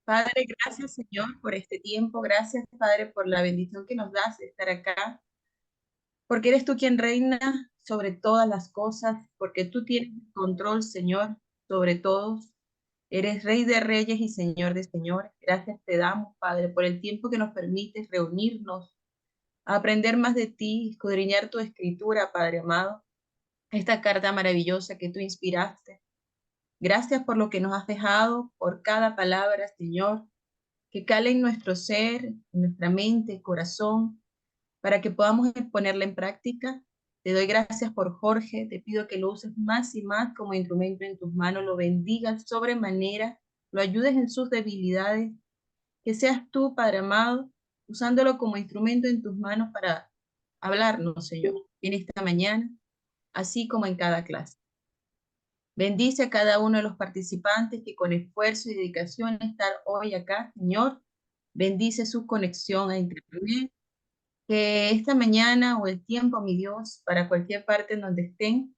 Padre, gracias Señor por este tiempo, gracias Padre por la bendición que nos das de estar acá, porque eres tú quien reina sobre todas las cosas, porque tú tienes control Señor sobre todos, eres Rey de Reyes y Señor de Señores. Gracias te damos Padre por el tiempo que nos permites reunirnos, a aprender más de ti, escudriñar tu escritura Padre amado, esta carta maravillosa que tú inspiraste. Gracias por lo que nos has dejado, por cada palabra Señor que cale en nuestro ser, en nuestra mente, corazón, para que podamos ponerla en práctica. Te doy gracias por Jorge, te pido que lo uses más y más como instrumento en tus manos, lo bendigas sobremanera, lo ayudes en sus debilidades, que seas tú, Padre amado, usándolo como instrumento en tus manos para hablarnos, Señor, en esta mañana, así como en cada clase. Bendice a cada uno de los participantes que con esfuerzo y dedicación están hoy acá, Señor. Bendice su conexión a Internet. Que esta mañana o el tiempo, mi Dios, para cualquier parte en donde estén,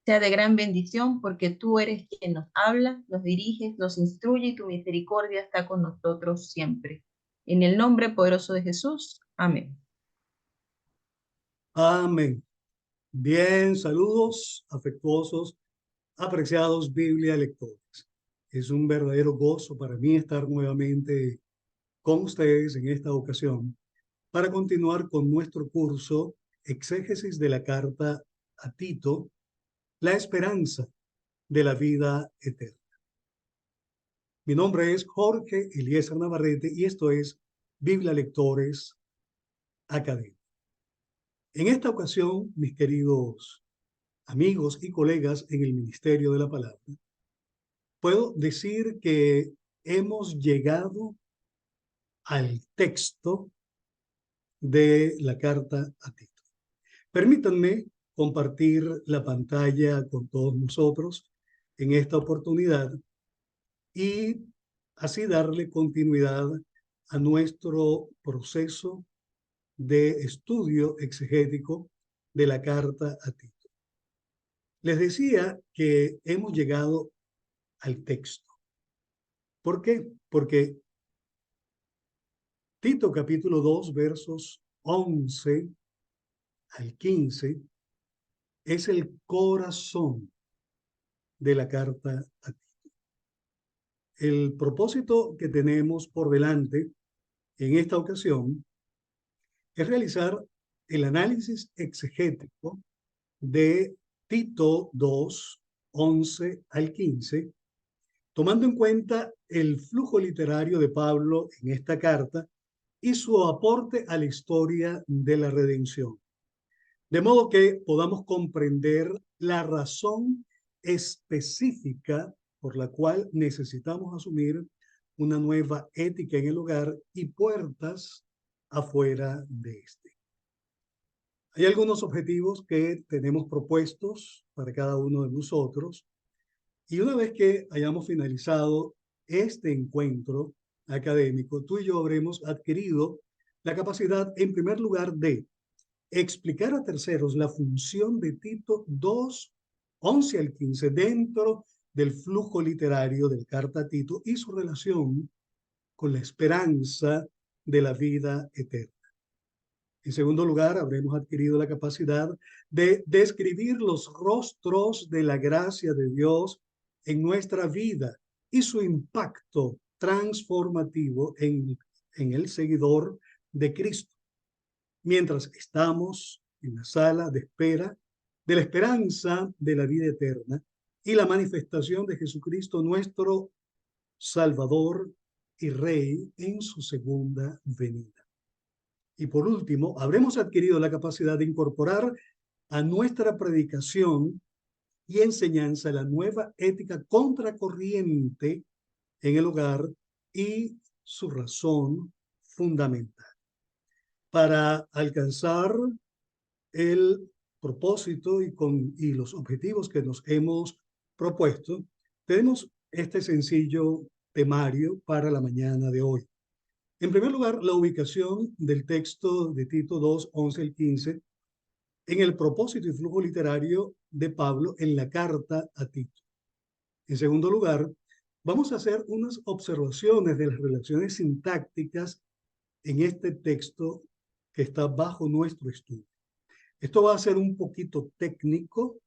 sea de gran bendición, porque tú eres quien nos habla, nos diriges, nos instruye y tu misericordia está con nosotros siempre. En el nombre poderoso de Jesús. Amén. Amén. Bien, saludos afectuosos, apreciados Biblia lectores. Es un verdadero gozo para mí estar nuevamente con ustedes en esta ocasión para continuar con nuestro curso Exégesis de la Carta a Tito, la esperanza de la vida eterna. Mi nombre es Jorge Eliezer Navarrete y esto es Biblia Lectores Academia. En esta ocasión, mis queridos amigos y colegas en el Ministerio de la Palabra, puedo decir que hemos llegado al texto de la carta a Tito. Permítanme compartir la pantalla con todos nosotros en esta oportunidad y así darle continuidad a nuestro proceso de estudio exegético de la carta a Tito. Les decía que hemos llegado al texto. ¿Por qué? Porque Tito capítulo 2 versos 11 al 15 es el corazón de la carta a Tito. El propósito que tenemos por delante en esta ocasión es realizar el análisis exegético de Tito 2, 11 al 15, tomando en cuenta el flujo literario de Pablo en esta carta y su aporte a la historia de la redención. De modo que podamos comprender la razón específica por la cual necesitamos asumir una nueva ética en el hogar y puertas afuera de este. Hay algunos objetivos que tenemos propuestos para cada uno de nosotros y una vez que hayamos finalizado este encuentro académico, tú y yo habremos adquirido la capacidad, en primer lugar, de explicar a terceros la función de Tito 2, 11 al 15 dentro del flujo literario del Carta a Tito y su relación con la esperanza de la vida eterna. En segundo lugar, habremos adquirido la capacidad de describir los rostros de la gracia de Dios en nuestra vida y su impacto transformativo en el seguidor de Cristo. Mientras estamos en la sala de espera de la esperanza de la vida eterna y la manifestación de Jesucristo, nuestro Salvador y Rey, en su segunda venida. Y por último, habremos adquirido la capacidad de incorporar a nuestra predicación y enseñanza la nueva ética contracorriente en el hogar y su razón fundamental. Para alcanzar el propósito y los objetivos que nos hemos propuesto, tenemos este sencillo temario para la mañana de hoy. En primer lugar, la ubicación del texto de Tito 2, 11 al 15 en el propósito y flujo literario de Pablo en la carta a Tito. En segundo lugar, Vamos a hacer unas observaciones de las relaciones sintácticas en este texto que está bajo nuestro estudio. Esto va a ser un poquito técnico,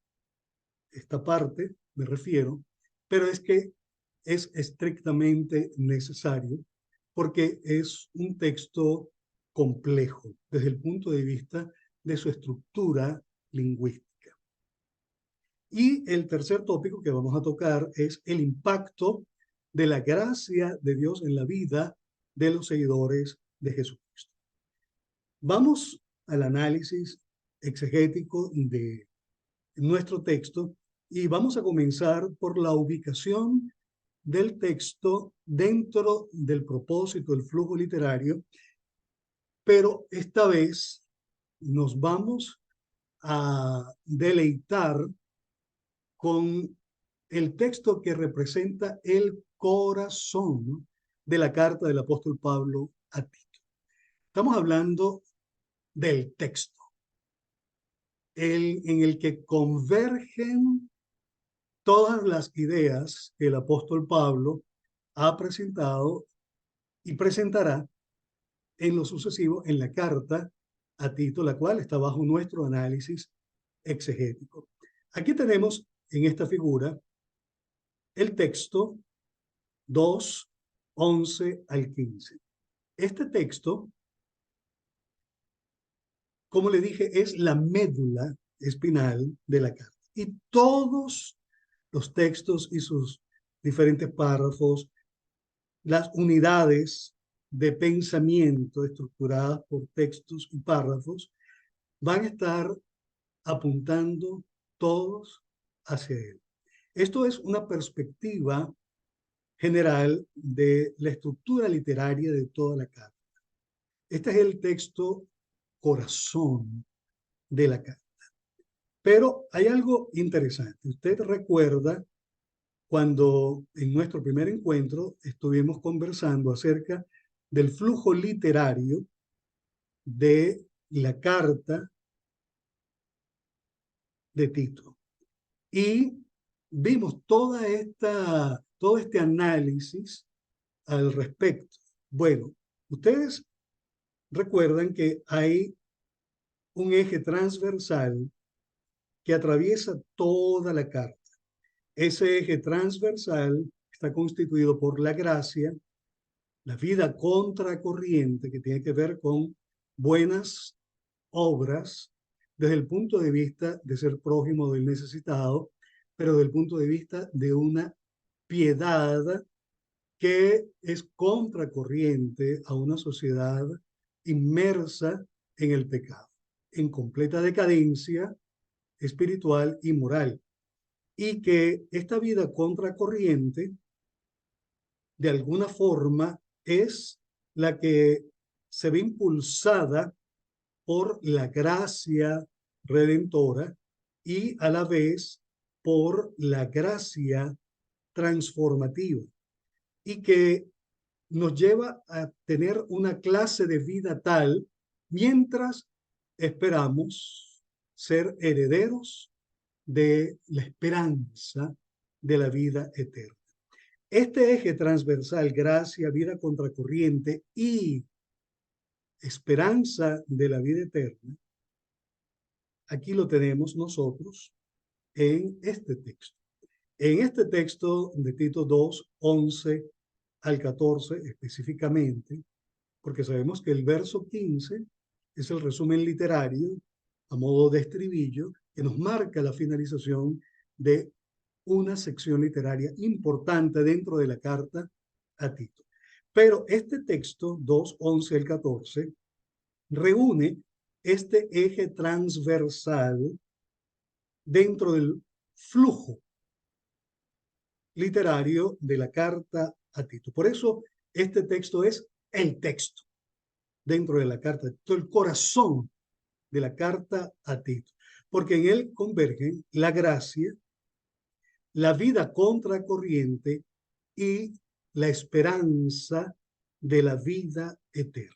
esta parte me refiero, pero es que es estrictamente necesario porque es un texto complejo desde el punto de vista de su estructura lingüística. Y el tercer tópico que vamos a tocar es el impacto de la gracia de Dios en la vida de los seguidores de Jesucristo. Vamos al análisis exegético de nuestro texto y vamos a comenzar por la ubicación del texto dentro del propósito del flujo literario, pero esta vez nos vamos a deleitar con el texto que representa el corazón de la carta del apóstol Pablo a Tito. Estamos hablando del texto, en el que convergen todas las ideas que el apóstol Pablo ha presentado y presentará en lo sucesivo en la carta a Tito, la cual está bajo nuestro análisis exegético. Aquí tenemos en esta figura el texto 2, 11 al 15. Este texto, como le dije, es la médula espinal de la carta. Y todos los textos y sus diferentes párrafos, las unidades de pensamiento estructuradas por textos y párrafos, van a estar apuntando todos hacia él. Esto es una perspectiva general de la estructura literaria de toda la carta. Este es el texto corazón de la carta. Pero hay algo interesante. Usted recuerda cuando en nuestro primer encuentro estuvimos conversando acerca del flujo literario de la carta de Tito. Y vimos todo este análisis al respecto. Bueno, ustedes recuerdan que hay un eje transversal que atraviesa toda la carta. Ese eje transversal está constituido por la gracia, la vida contracorriente, que tiene que ver con buenas obras desde el punto de vista de ser prójimo del necesitado, pero desde el punto de vista de una piedad que es contracorriente a una sociedad inmersa en el pecado, en completa decadencia espiritual y moral. Y que esta vida contracorriente, de alguna forma, es la que se ve impulsada por la gracia redentora y a la vez por la gracia transformativa, y que nos lleva a tener una clase de vida tal mientras esperamos ser herederos de la esperanza de la vida eterna. Este eje transversal, gracia, vida contracorriente y esperanza de la vida eterna, aquí lo tenemos nosotros en este texto. En este texto de Tito 2, 11 al 14 específicamente, porque sabemos que el verso 15 es el resumen literario a modo de estribillo que nos marca la finalización de una sección literaria importante dentro de la carta a Tito. Pero este texto 2, 11 al 14 reúne este eje transversal dentro del flujo literario de la carta a Tito. Por eso este texto es el texto dentro de la carta, el corazón de la carta a Tito, porque en él convergen la gracia, la vida contracorriente y la esperanza de la vida eterna.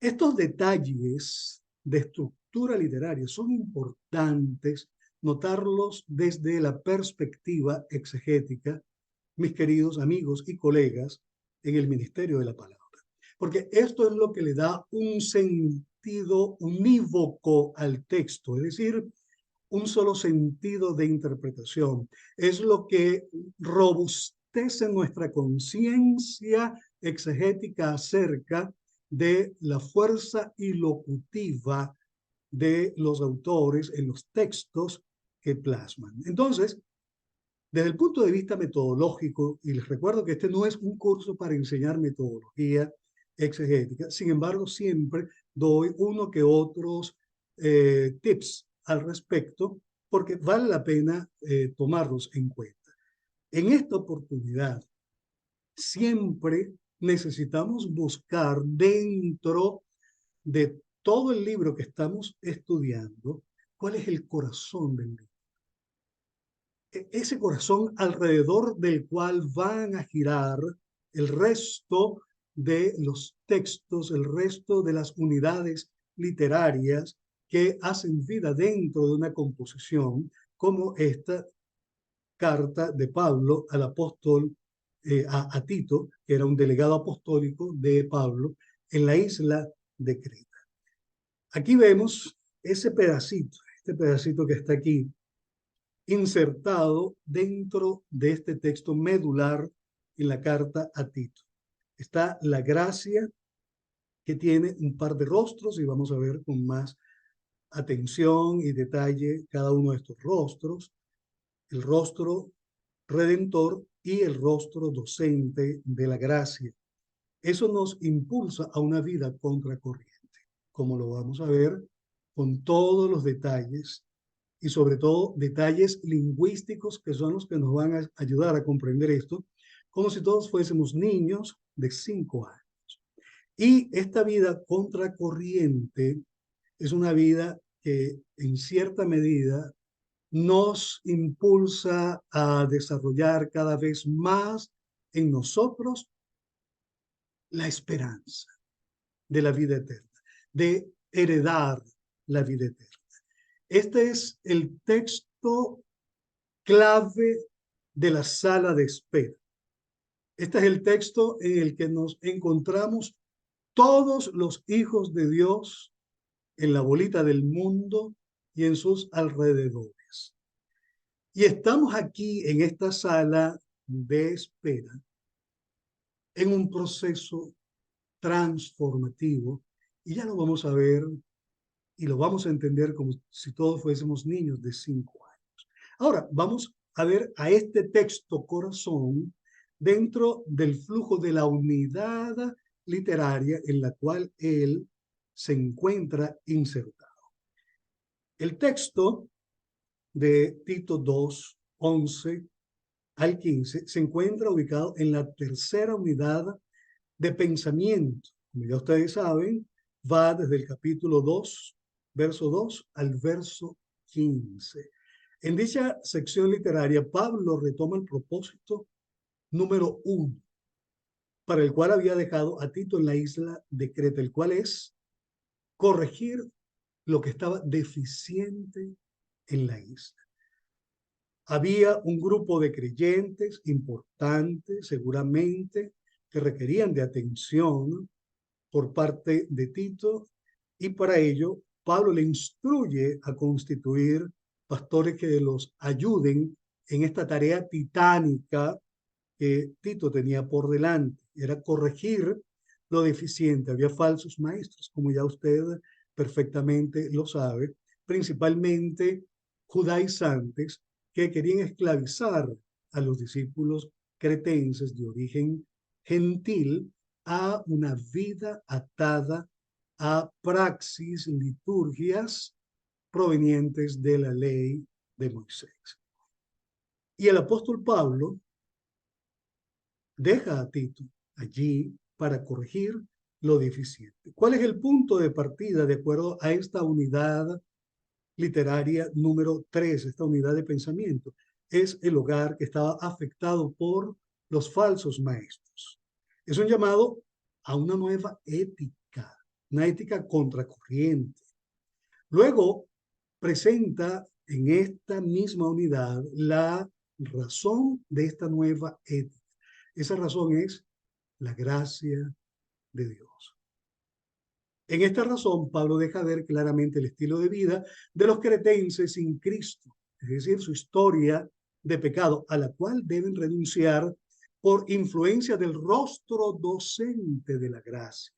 Estos detalles de estructura literaria son importantes notarlos desde la perspectiva exegética mis queridos amigos y colegas en el ministerio de la palabra. Porque esto es lo que le da un sentido unívoco al texto, es decir, un solo sentido de interpretación. Es lo que robustece nuestra conciencia exegética acerca de la fuerza ilocutiva de los autores en los textos que plasman. Entonces, desde el punto de vista metodológico, y les recuerdo que este no es un curso para enseñar metodología exegética, sin embargo, siempre doy uno que otros tips al respecto, porque vale la pena tomarlos en cuenta. En esta oportunidad, siempre necesitamos buscar dentro de todo el libro que estamos estudiando, cuál es el corazón del libro. Ese corazón alrededor del cual van a girar el resto de los textos, el resto de las unidades literarias que hacen vida dentro de una composición como esta carta de Pablo al apóstol a Tito, que era un delegado apostólico de Pablo en la isla de Creta. Aquí vemos ese pedacito, este pedacito que está aquí, insertado dentro de este texto medular en la carta a Tito. Está la gracia, que tiene un par de rostros, y vamos a ver con más atención y detalle cada uno de estos rostros. El rostro redentor y el rostro docente de la gracia. Eso nos impulsa a una vida contracorriente, como lo vamos a ver con todos los detalles y sobre todo detalles lingüísticos que son los que nos van a ayudar a comprender esto, como si todos fuésemos niños de 5 años. Y esta vida contracorriente es una vida que en cierta medida nos impulsa a desarrollar cada vez más en nosotros la esperanza de la vida eterna, de heredar la vida eterna. Este es el texto clave de la sala de espera. Este es el texto en el que nos encontramos todos los hijos de Dios en la bolita del mundo y en sus alrededores. Y estamos aquí en esta sala de espera en un proceso transformativo, y ya lo vamos a ver y lo vamos a entender como si todos fuésemos niños de 5 años. Ahora, vamos a ver a este texto corazón dentro del flujo de la unidad literaria en la cual él se encuentra insertado. El texto de Tito 2, 11 al 15 se encuentra ubicado en la tercera unidad de pensamiento. Como ya ustedes saben, va desde el capítulo 2, verso 2 al verso 15. En dicha sección literaria, Pablo retoma el propósito número 1, para el cual había dejado a Tito en la isla de Creta, el cual es corregir lo que estaba deficiente en la isla. Había un grupo de creyentes importantes, seguramente, que requerían de atención por parte de Tito, y para ello Pablo le instruye a constituir pastores que los ayuden en esta tarea titánica que Tito tenía por delante. Era corregir lo deficiente. Había falsos maestros, como ya usted perfectamente lo sabe, principalmente judaizantes que querían esclavizar a los discípulos cretenses de origen gentil a una vida atada a praxis, liturgias provenientes de la ley de Moisés. Y el apóstol Pablo deja a Tito allí para corregir lo deficiente. ¿Cuál es el punto de partida de acuerdo a esta unidad literaria número 3, esta unidad de pensamiento? Es el hogar que estaba afectado por los falsos maestros. Es un llamado a una nueva ética, una ética contracorriente. Luego presenta en esta misma unidad la razón de esta nueva ética. Esa razón es la gracia de Dios. En esta razón, Pablo deja ver claramente el estilo de vida de los cretenses sin Cristo, es decir, su historia de pecado, a la cual deben renunciar por influencia del rostro docente de la gracia.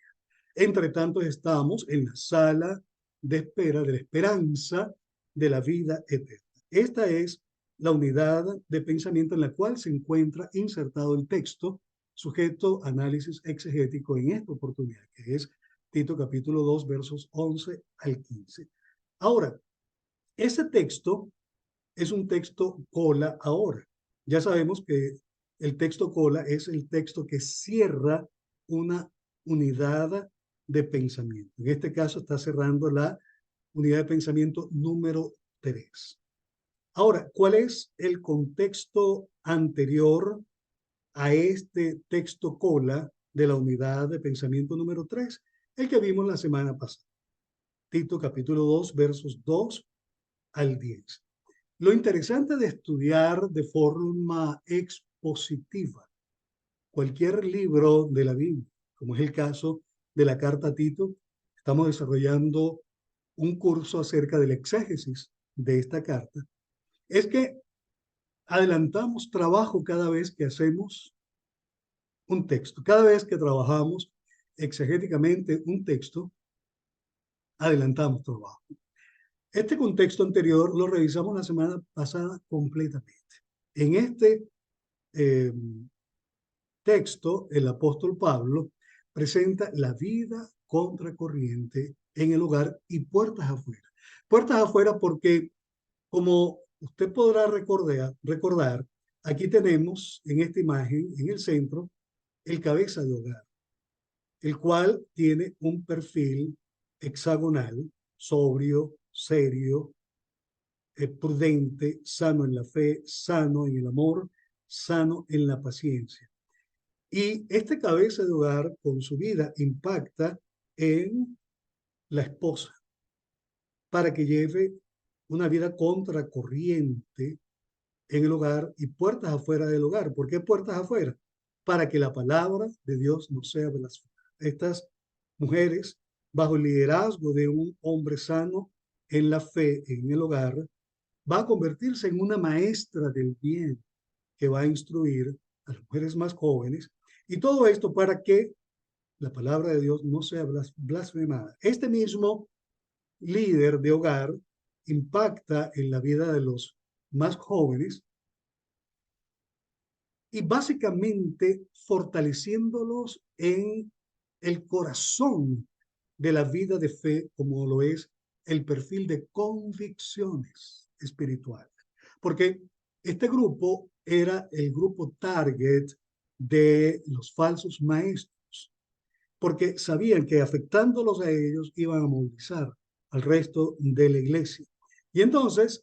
Entre tanto, estamos en la sala de espera de la esperanza de la vida eterna. Esta es la unidad de pensamiento en la cual se encuentra insertado el texto sujeto a análisis exegético en esta oportunidad, que es Tito capítulo 2, versos 11 al 15. Ahora, ese texto es un texto cola ahora. Ya sabemos que el texto cola es el texto que cierra una unidad de pensamiento. En este caso está cerrando la unidad de pensamiento número 3. Ahora, ¿cuál es el contexto anterior a este texto cola de la unidad de pensamiento número 3? El que vimos la semana pasada. Tito capítulo 2, versos 2 al 10. Lo interesante de estudiar de forma expositiva cualquier libro de la Biblia, como es el caso de la carta a Tito, estamos desarrollando un curso acerca del exégesis de esta carta, es que adelantamos trabajo cada vez que hacemos un texto. Cada vez que trabajamos exegéticamente un texto, adelantamos trabajo. Este contexto anterior lo revisamos la semana pasada completamente. En este texto, el apóstol Pablo presenta la vida contracorriente en el hogar y puertas afuera. Puertas afuera porque, como usted podrá recordar, aquí tenemos en esta imagen, en el centro, el cabeza de hogar, el cual tiene un perfil hexagonal, sobrio, serio, prudente, sano en la fe, sano en el amor, sano en la paciencia. Y este cabeza de hogar con su vida impacta en la esposa para que lleve una vida contracorriente en el hogar y puertas afuera del hogar. ¿Por qué puertas afuera? Para que la palabra de Dios no sea blasfemada. Estas mujeres, bajo el liderazgo de un hombre sano en la fe en el hogar, va a convertirse en una maestra del bien que va a instruir a las mujeres más jóvenes, y todo esto para que la palabra de Dios no sea blasfemada. Este mismo líder de hogar impacta en la vida de los más jóvenes y básicamente fortaleciéndolos en el corazón de la vida de fe, como lo es el perfil de convicciones espirituales. Porque este grupo era el grupo target de los falsos maestros, porque sabían que afectándolos a ellos iban a movilizar al resto de la iglesia. Y entonces,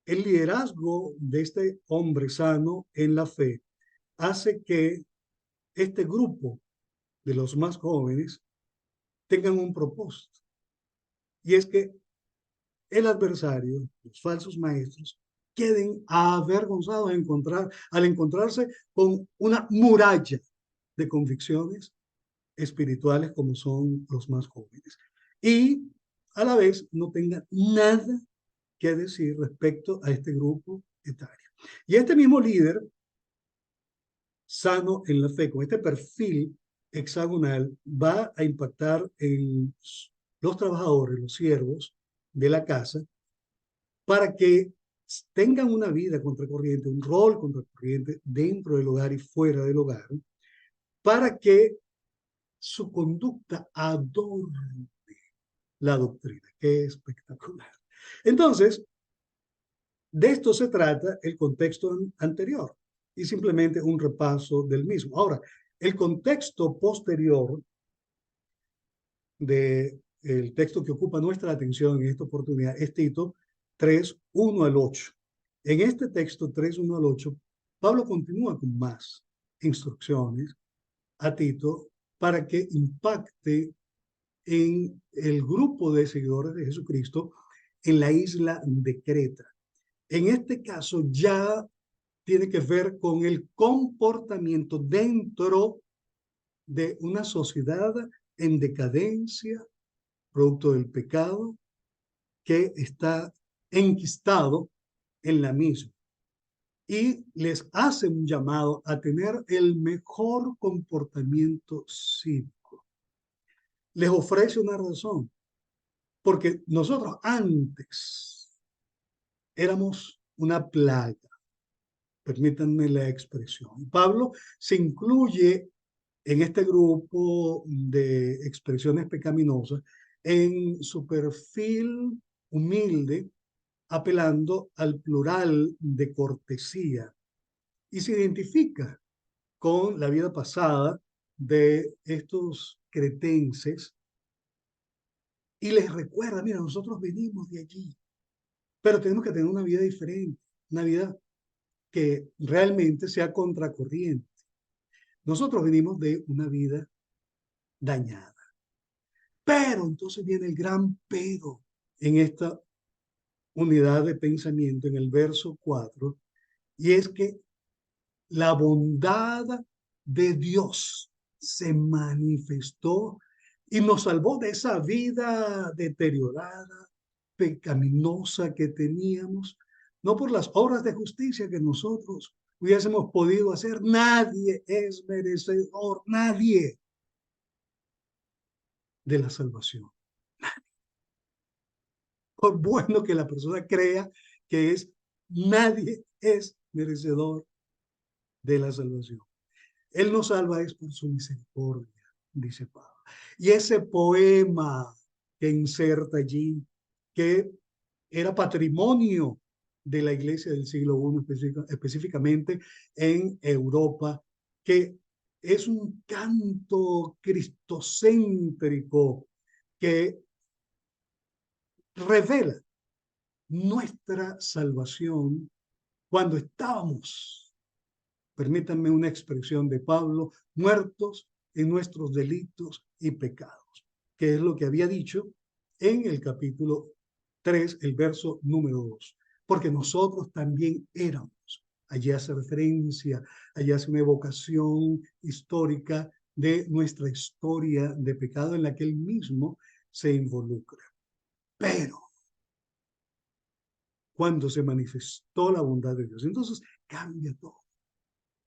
el liderazgo de este hombre sano en la fe hace que este grupo de los más jóvenes tengan un propósito. Y es que el adversario, los falsos maestros, queden avergonzados al encontrarse con una muralla de convicciones espirituales como son los más jóvenes. Y a la vez no tengan nada que decir respecto a este grupo etario. Y este mismo líder, sano en la fe, con este perfil hexagonal, va a impactar en los trabajadores, los siervos de la casa, para que tengan una vida contracorriente, un rol contracorriente dentro del hogar y fuera del hogar, para que su conducta adorne la doctrina. Qué espectacular. Entonces, de esto se trata el contexto anterior y simplemente un repaso del mismo. Ahora, el contexto posterior del texto que ocupa nuestra atención en esta oportunidad es Tito 3, 1 al 8. En este texto 3, 1 al 8, Pablo continúa con más instrucciones a Tito para que impacte en el grupo de seguidores de Jesucristo en la isla de Creta. En este caso ya tiene que ver con el comportamiento dentro de una sociedad en decadencia, producto del pecado, que está enquistado en la misma. Y les hace un llamado a tener el mejor comportamiento cívico. Les ofrece una razón, porque nosotros antes éramos una plaga, permítanme la expresión. Pablo se incluye en este grupo de expresiones pecaminosas en su perfil humilde, apelando al plural de cortesía, y se identifica con la vida pasada de estos cretenses y les recuerda, mira, nosotros venimos de allí, pero tenemos que tener una vida diferente, una vida que realmente sea contracorriente. Nosotros venimos de una vida dañada. Pero entonces viene el gran pero en esta unidad de pensamiento, en el verso 4, y es que la bondad de Dios se manifestó y nos salvó de esa vida deteriorada, pecaminosa que teníamos, no por las obras de justicia que nosotros hubiésemos podido hacer. Nadie es merecedor, nadie, de la salvación. Por bueno que la persona crea que es, nadie es merecedor de la salvación. Él nos salva es por su misericordia, dice Pablo. Y ese poema que inserta allí, que era patrimonio de la iglesia del siglo I, específicamente en Europa, que es un canto cristocéntrico que revela nuestra salvación cuando estábamos, permítanme una expresión de Pablo, muertos en nuestros delitos y pecados, que es lo que había dicho en el capítulo 3, el verso número 2, porque nosotros también éramos. Allí hace referencia, allí hace una evocación histórica de nuestra historia de pecado en la que él mismo se involucra. Pero cuando se manifestó la bondad de Dios, entonces cambia todo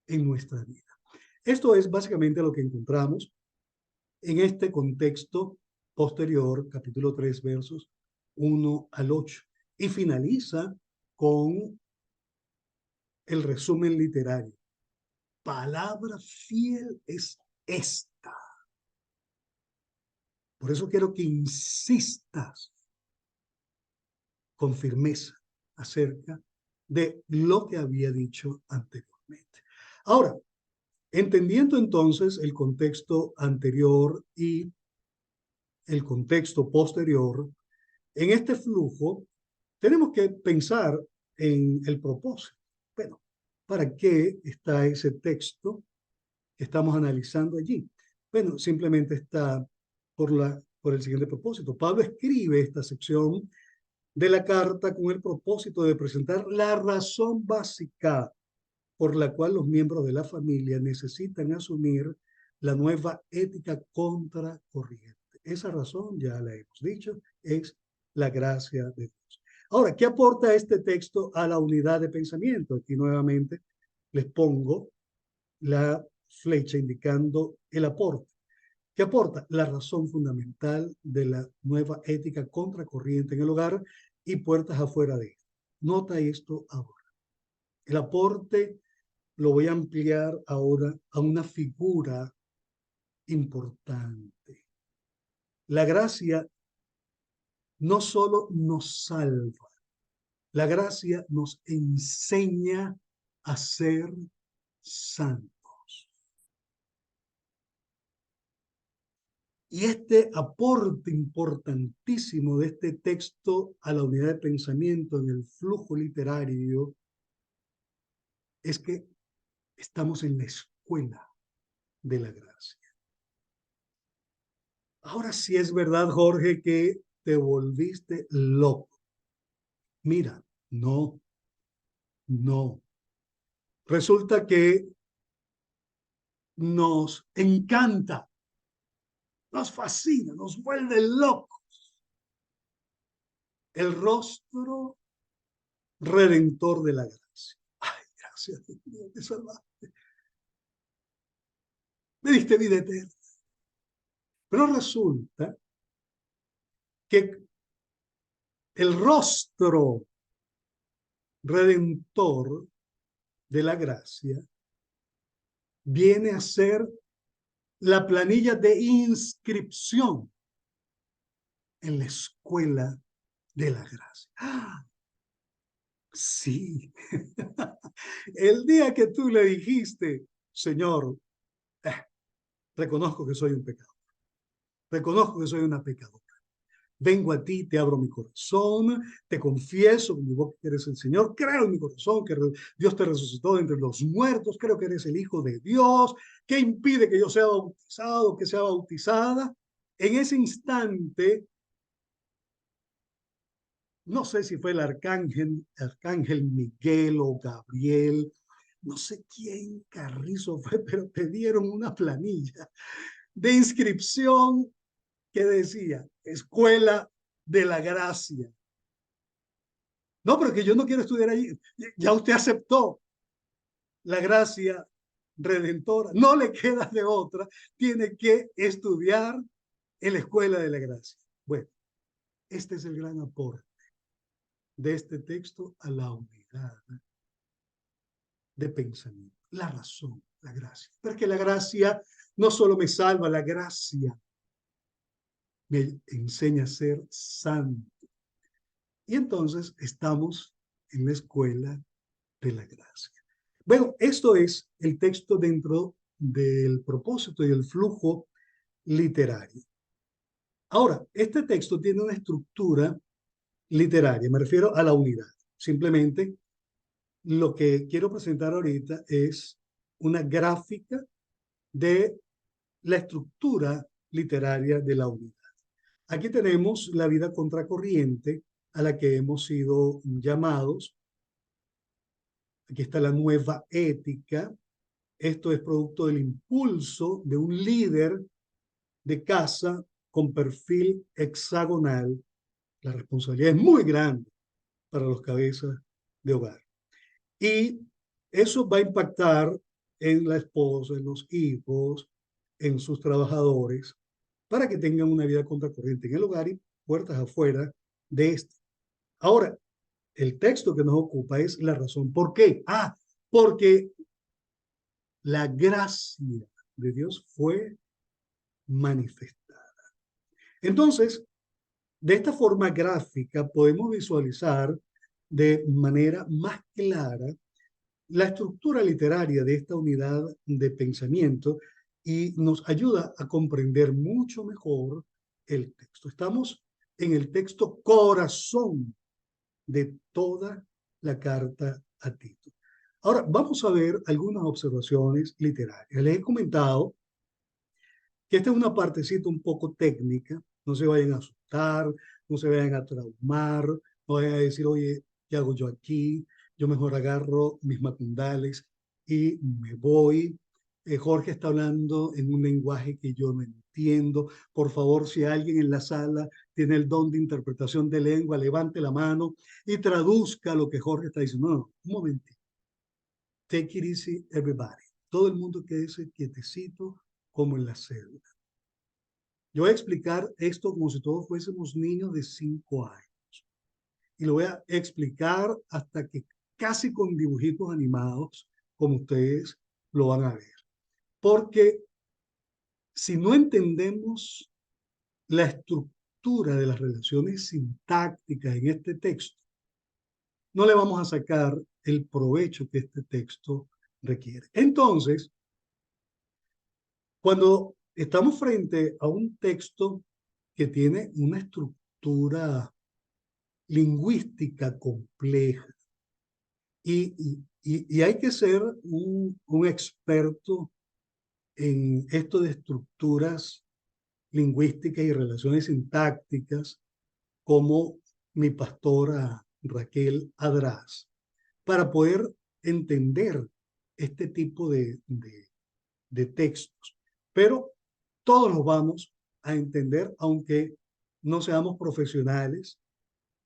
en nuestra vida. Esto es básicamente lo que encontramos en este contexto posterior, capítulo 3, versos 1 al 8, y finaliza con el resumen literario. Palabra fiel es esta. Por eso quiero que insistas con firmeza acerca de lo que había dicho anteriormente. Ahora, entendiendo entonces el contexto anterior y el contexto posterior, en este flujo tenemos que pensar en el propósito. Bueno, ¿para qué está ese texto que estamos analizando allí? Bueno, simplemente está por el siguiente propósito. Pablo escribe esta sección de la carta con el propósito de presentar la razón básica por la cual los miembros de la familia necesitan asumir la nueva ética contracorriente. Esa razón, ya la hemos dicho, es la gracia de Dios. Ahora, ¿qué aporta este texto a la unidad de pensamiento? Aquí nuevamente les pongo la flecha indicando el aporte. ¿Qué aporta? La razón fundamental de la nueva ética contracorriente en el hogar y puertas afuera de él. Nota esto ahora. El aporte lo voy a ampliar ahora a una figura importante. La gracia no solo nos salva, la gracia nos enseña a ser santos. Y este aporte importantísimo de este texto a la unidad de pensamiento en el flujo literario es que estamos en la escuela de la gracia. Ahora sí es verdad, Jorge, que te volviste loco. Mira, no. Resulta que nos encanta, nos fascina, nos vuelve locos el rostro redentor de la gracia. Ay, gracias, Dios mío, te salvaste. Me diste vida eterna. Pero resulta que el rostro redentor de la gracia viene a ser la planilla de inscripción en la escuela de la gracia. ¡Ah! Sí, el día que tú le dijiste, Señor, eh, reconozco que soy un pecador, reconozco que soy una pecadora. Vengo a ti, te abro mi corazón, te confieso con mi boca que eres el Señor, creo en mi corazón que Dios te resucitó de entre los muertos, creo que eres el Hijo de Dios. ¿Qué impide que yo sea bautizado, que sea bautizada? En ese instante, no sé si fue el arcángel Miguel o Gabriel, no sé quién carrizo fue, pero te dieron una planilla de inscripción que decía Escuela de la Gracia. No, pero que yo no quiero estudiar allí. Ya usted aceptó la gracia redentora. No le queda de otra. Tiene que estudiar en la escuela de la gracia. Bueno, este es el gran aporte de este texto a la unidad de pensamiento. La razón, la gracia. Porque la gracia no solo me salva, la gracia me enseña a ser santo. Y entonces estamos en la escuela de la gracia. Bueno, esto es el texto dentro del propósito y el flujo literario. Ahora, este texto tiene una estructura literaria, me refiero a la unidad. Simplemente lo que quiero presentar ahorita es una gráfica de la estructura literaria de la unidad. Aquí tenemos la vida contracorriente a la que hemos sido llamados. Aquí está la nueva ética. Esto es producto del impulso de un líder de casa con perfil hexagonal. La responsabilidad es muy grande para los cabezas de hogar. Y eso va a impactar en la esposa, en los hijos, en sus trabajadores, para que tengan una vida contracorriente en el hogar y puertas afuera de este. Ahora, el texto que nos ocupa es la razón. ¿Por qué? Porque la gracia de Dios fue manifestada. Entonces, de esta forma gráfica podemos visualizar de manera más clara la estructura literaria de esta unidad de pensamiento y nos ayuda a comprender mucho mejor el texto. Estamos en el texto corazón de toda la carta a Tito. Ahora, vamos a ver algunas observaciones literarias. Les he comentado que esta es una partecita un poco técnica, no se vayan a asustar, no se vayan a traumar, no vayan a decir, oye, ¿qué hago yo aquí? Yo mejor agarro mis macundales y me voy. Jorge está hablando en un lenguaje que yo no entiendo. Por favor, si alguien en la sala tiene el don de interpretación de lengua, levante la mano y traduzca lo que Jorge está diciendo. No, no, un momentito. Take it easy, everybody. Todo el mundo quédese quietecito como en la célula. Yo voy a explicar esto como si todos fuésemos niños de 5 años. Y lo voy a explicar hasta que casi con dibujitos animados, como ustedes lo van a ver. Porque si no entendemos la estructura de las relaciones sintácticas en este texto, no le vamos a sacar el provecho que este texto requiere. Entonces, cuando estamos frente a un texto que tiene una estructura lingüística compleja y hay que ser un experto en esto de estructuras lingüísticas y relaciones sintácticas como mi pastora Raquel Adrás para poder entender este tipo de textos. Pero todos los vamos a entender, aunque no seamos profesionales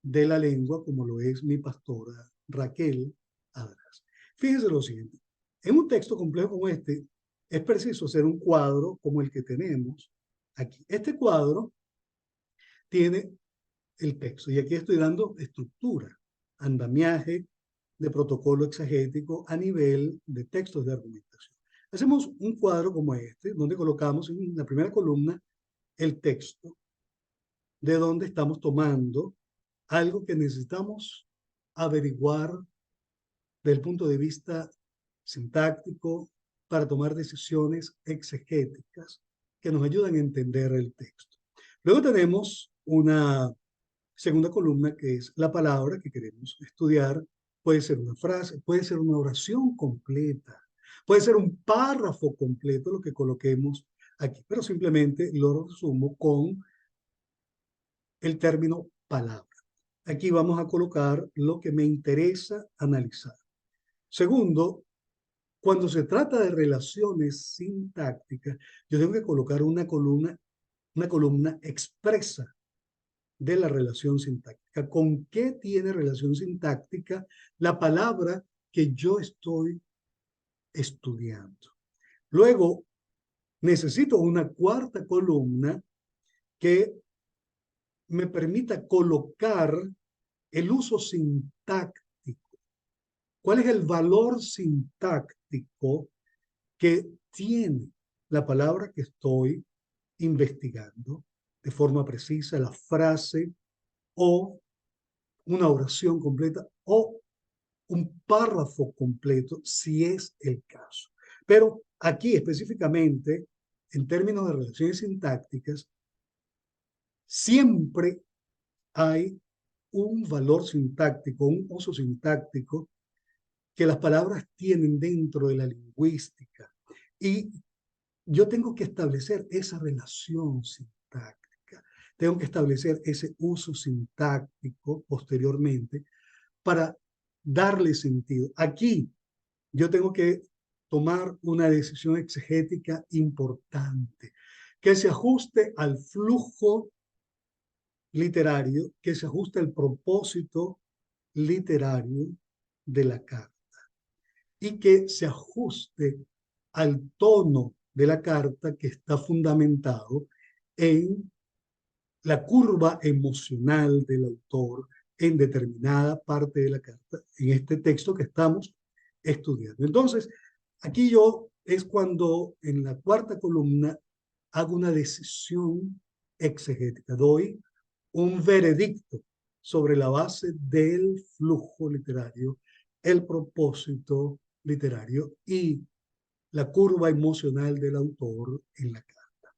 de la lengua, como lo es mi pastora Raquel Adras. Fíjense lo siguiente. En un texto complejo como este, es preciso hacer un cuadro como el que tenemos aquí. Este cuadro tiene el texto, y aquí estoy dando estructura, andamiaje de protocolo exegético a nivel de textos de argumentación. Hacemos un cuadro como este, donde colocamos en la primera columna el texto, de donde estamos tomando algo que necesitamos averiguar desde el punto de vista sintáctico para tomar decisiones exegéticas que nos ayudan a entender el texto. Luego tenemos una segunda columna que es la palabra que queremos estudiar. Puede ser una frase, puede ser una oración completa, puede ser un párrafo completo lo que coloquemos aquí, pero simplemente lo resumo con el término palabra. Aquí vamos a colocar lo que me interesa analizar. Segundo, cuando se trata de relaciones sintácticas, yo tengo que colocar una columna expresa de la relación sintáctica. ¿Con qué tiene relación sintáctica la palabra que yo estoy estudiando? Luego, necesito una cuarta columna que me permita colocar el uso sintáctico. ¿Cuál es el valor sintáctico que tiene la palabra que estoy investigando de forma precisa, la frase o una oración completa o un párrafo completo, si es el caso? Pero aquí específicamente, en términos de relaciones sintácticas, siempre hay un valor sintáctico, un uso sintáctico que las palabras tienen dentro de la lingüística. Y yo tengo que establecer esa relación sintáctica, tengo que establecer ese uso sintáctico posteriormente para darle sentido. Aquí yo tengo que tomar una decisión exegética importante, que se ajuste al flujo literario, que se ajuste al propósito literario de la carta y que se ajuste al tono de la carta que está fundamentado en la curva emocional del autor en determinada parte de la carta, en este texto que estamos estudiando. Entonces, aquí yo es cuando en la cuarta columna hago una decisión exegética, doy un veredicto sobre la base del flujo literario, el propósito literario y la curva emocional del autor en la carta.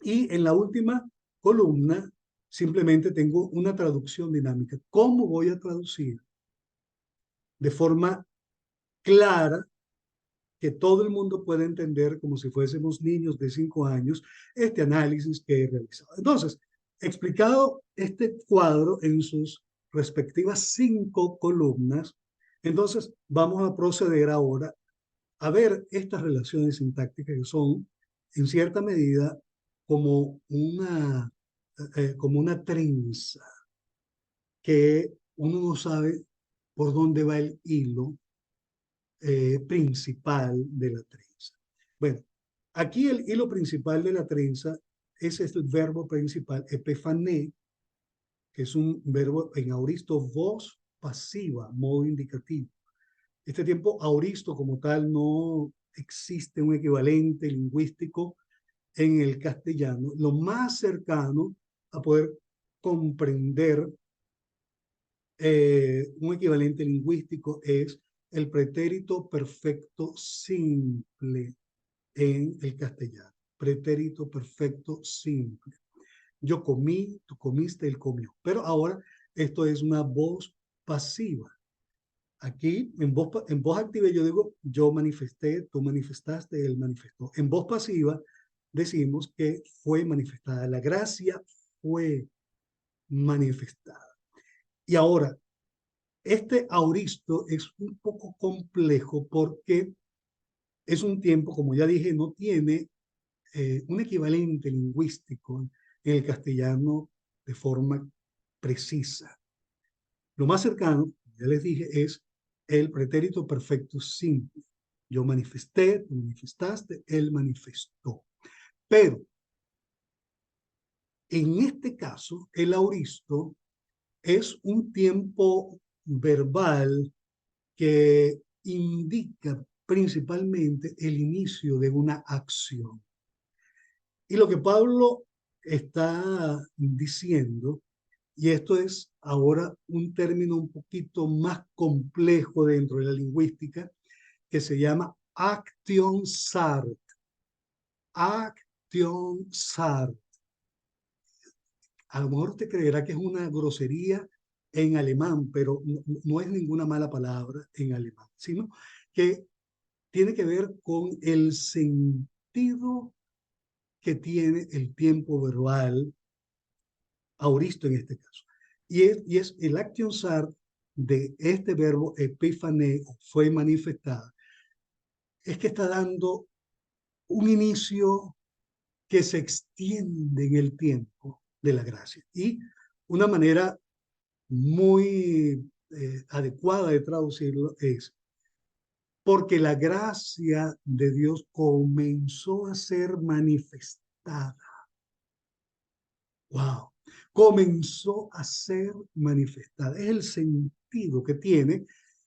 Y en la última columna simplemente tengo una traducción dinámica. ¿Cómo voy a traducir de forma clara que todo el mundo pueda entender, como si fuésemos niños de 5 años, este análisis que he realizado? Entonces, explicado este cuadro en sus respectivas 5 columnas, entonces vamos a proceder ahora a ver estas relaciones sintácticas que son, en cierta medida, como una trenza que uno no sabe por dónde va el hilo principal de la trenza. Bueno, aquí el hilo principal de la trenza es el verbo principal, epifané, que es un verbo en auristo voz pasiva, modo indicativo. Este tiempo auristo como tal no existe un equivalente lingüístico en el castellano. Lo más cercano a poder comprender un equivalente lingüístico es el pretérito perfecto simple en el castellano. Pretérito perfecto simple. Yo comí, tú comiste, él comió. Pero ahora esto es una voz pasiva. Aquí en voz activa yo digo yo manifesté, tú manifestaste, él manifestó. En voz pasiva decimos que fue manifestada. La gracia fue manifestada. Y ahora, este auristo es un poco complejo porque Es un tiempo, como ya dije, no tiene un equivalente lingüístico en el castellano de forma precisa. Lo más cercano, ya les dije, es el pretérito perfecto simple. Yo manifesté, tú manifestaste, él manifestó. Pero en este caso, el auristo es un tiempo verbal que indica principalmente el inicio de una acción. Y lo que Pablo está diciendo, y esto es ahora un término un poquito más complejo dentro de la lingüística, que se llama action sart. Action sart. A lo mejor usted creerá que es una grosería en alemán, pero no es ninguna mala palabra en alemán, sino que tiene que ver con el sentido que tiene el tiempo verbal, auristo en este caso. Y es el action sart de este verbo epifane, fue manifestada, es que está dando un inicio que se extiende en el tiempo de la gracia. Y una manera muy adecuada de traducirlo es porque la gracia de Dios comenzó a ser manifestada. ¡Wow! Comenzó a ser manifestada. Es el sentido que tiene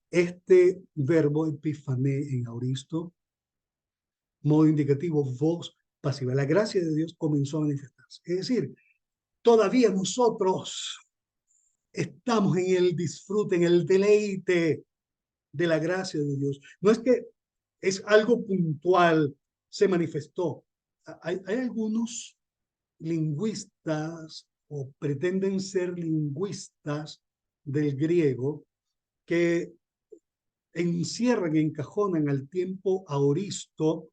este verbo epifané en auristo, modo indicativo, voz pasiva. La gracia de Dios comenzó a manifestarse. Es decir, todavía nosotros estamos en el disfrute, en el deleite de la gracia de Dios. No es que es algo puntual, se manifestó. Hay algunos lingüistas o pretenden ser lingüistas del griego que encierran y encajonan al tiempo aoristo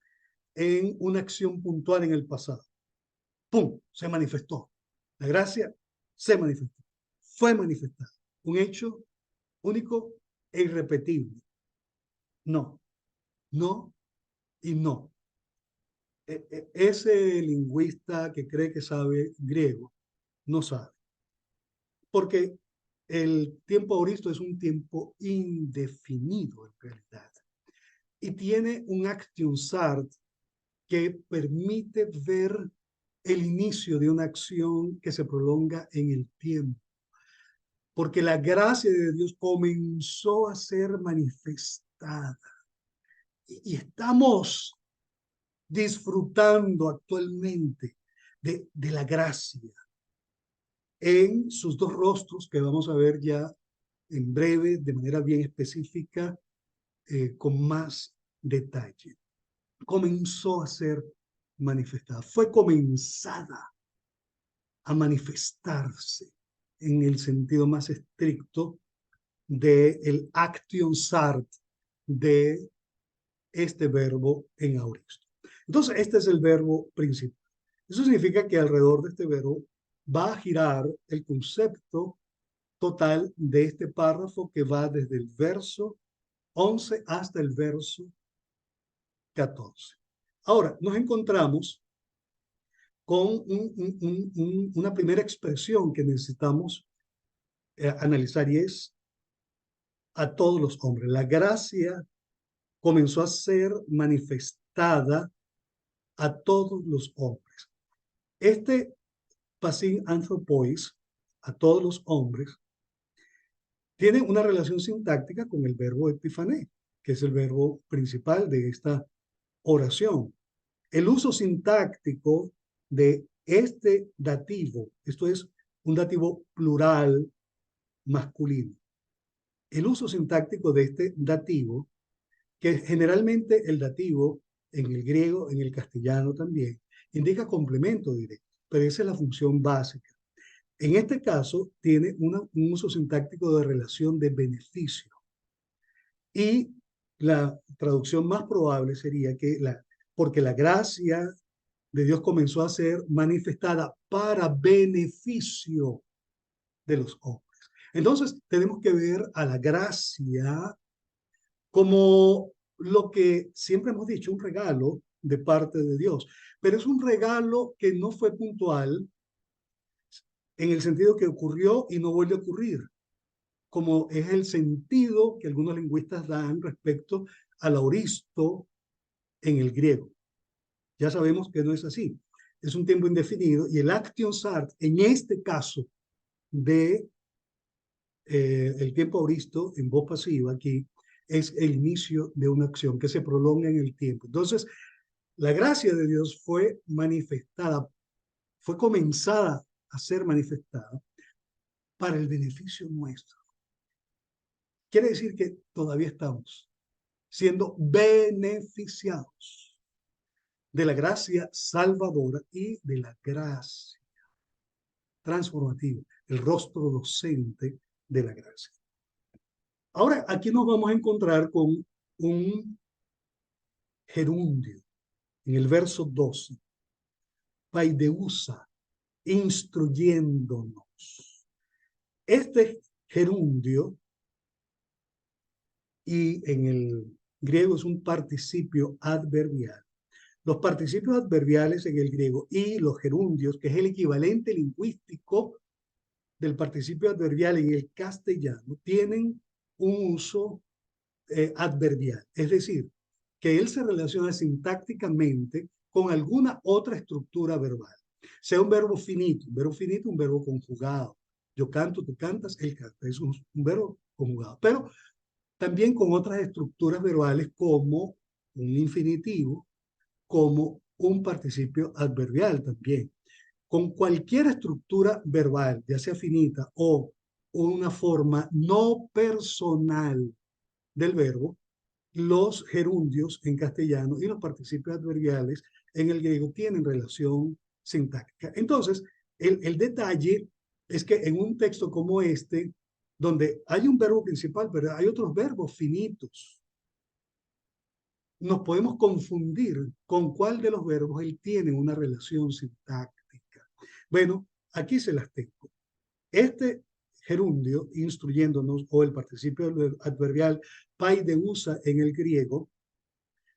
en una acción puntual en el pasado. ¡Pum! Se manifestó. La gracia se manifestó. Fue manifestada. Un hecho único e irrepetible. No, no y no. Ese lingüista que cree que sabe griego no sabe, porque el tiempo auristo es un tiempo indefinido en realidad y tiene un action sart que permite ver el inicio de una acción que se prolonga en el tiempo, porque la gracia de Dios comenzó a ser manifestada y estamos disfrutando actualmente de la gracia en sus dos rostros que vamos a ver ya en breve, de manera bien específica, con más detalle. Comenzó a ser manifestada, fue comenzada a manifestarse en el sentido más estricto del action sart de este verbo en auristo. Entonces, este es el verbo principal. Eso significa que alrededor de este verbo va a girar el concepto total de este párrafo que va desde el verso 11 hasta el verso 14. Ahora, nos encontramos con una primera expresión que necesitamos analizar y es a todos los hombres. La gracia comenzó a ser manifestada a todos los hombres. Este pasin anthropois, a todos los hombres, tiene una relación sintáctica con el verbo epifané, que es el verbo principal de esta oración. El uso sintáctico de este dativo, esto es un dativo plural masculino. El uso sintáctico de este dativo, que generalmente el dativo en el griego, en el castellano también, indica complemento directo, pero esa es la función básica. En este caso, tiene un uso sintáctico de relación de beneficio. Y la traducción más probable sería que porque la gracia de Dios comenzó a ser manifestada para beneficio de los hombres. Entonces, tenemos que ver a la gracia como lo que siempre hemos dicho, un regalo de parte de Dios. Pero es un regalo que no fue puntual en el sentido que ocurrió y no vuelve a ocurrir, como es el sentido que algunos lingüistas dan respecto al aoristo en el griego. Ya sabemos que no es así. Es un tiempo indefinido y el action sart, en este caso de el tiempo aoristo en voz pasiva aquí, es el inicio de una acción que se prolonga en el tiempo. Entonces, la gracia de Dios fue manifestada, fue comenzada a ser manifestada para el beneficio nuestro. Quiere decir que todavía estamos siendo beneficiados de la gracia salvadora y de la gracia transformativa, el rostro docente de la gracia. Ahora, aquí nos vamos a encontrar con un gerundio en el verso 12, paideusa, instruyéndonos. Este gerundio, y en el griego es un participio adverbial. Los participios adverbiales en el griego y los gerundios, que es el equivalente lingüístico del participio adverbial en el castellano, tienen un uso adverbial. Es decir, que él se relaciona sintácticamente con alguna otra estructura verbal. Sea un verbo finito, un verbo conjugado. Yo canto, tú cantas, él canta. Es un verbo conjugado. Pero también con otras estructuras verbales como un infinitivo, como un participio adverbial también. Con cualquier estructura verbal, ya sea finita o una forma no personal del verbo, los gerundios en castellano y los participios adverbiales en el griego tienen relación sintáctica. Entonces, el detalle es que en un texto como este, donde hay un verbo principal, pero hay otros verbos finitos, nos podemos confundir con cuál de los verbos él tiene una relación sintáctica. Bueno, aquí se las tengo. Este gerundio, instruyéndonos, o el participio adverbial paideusa en el griego,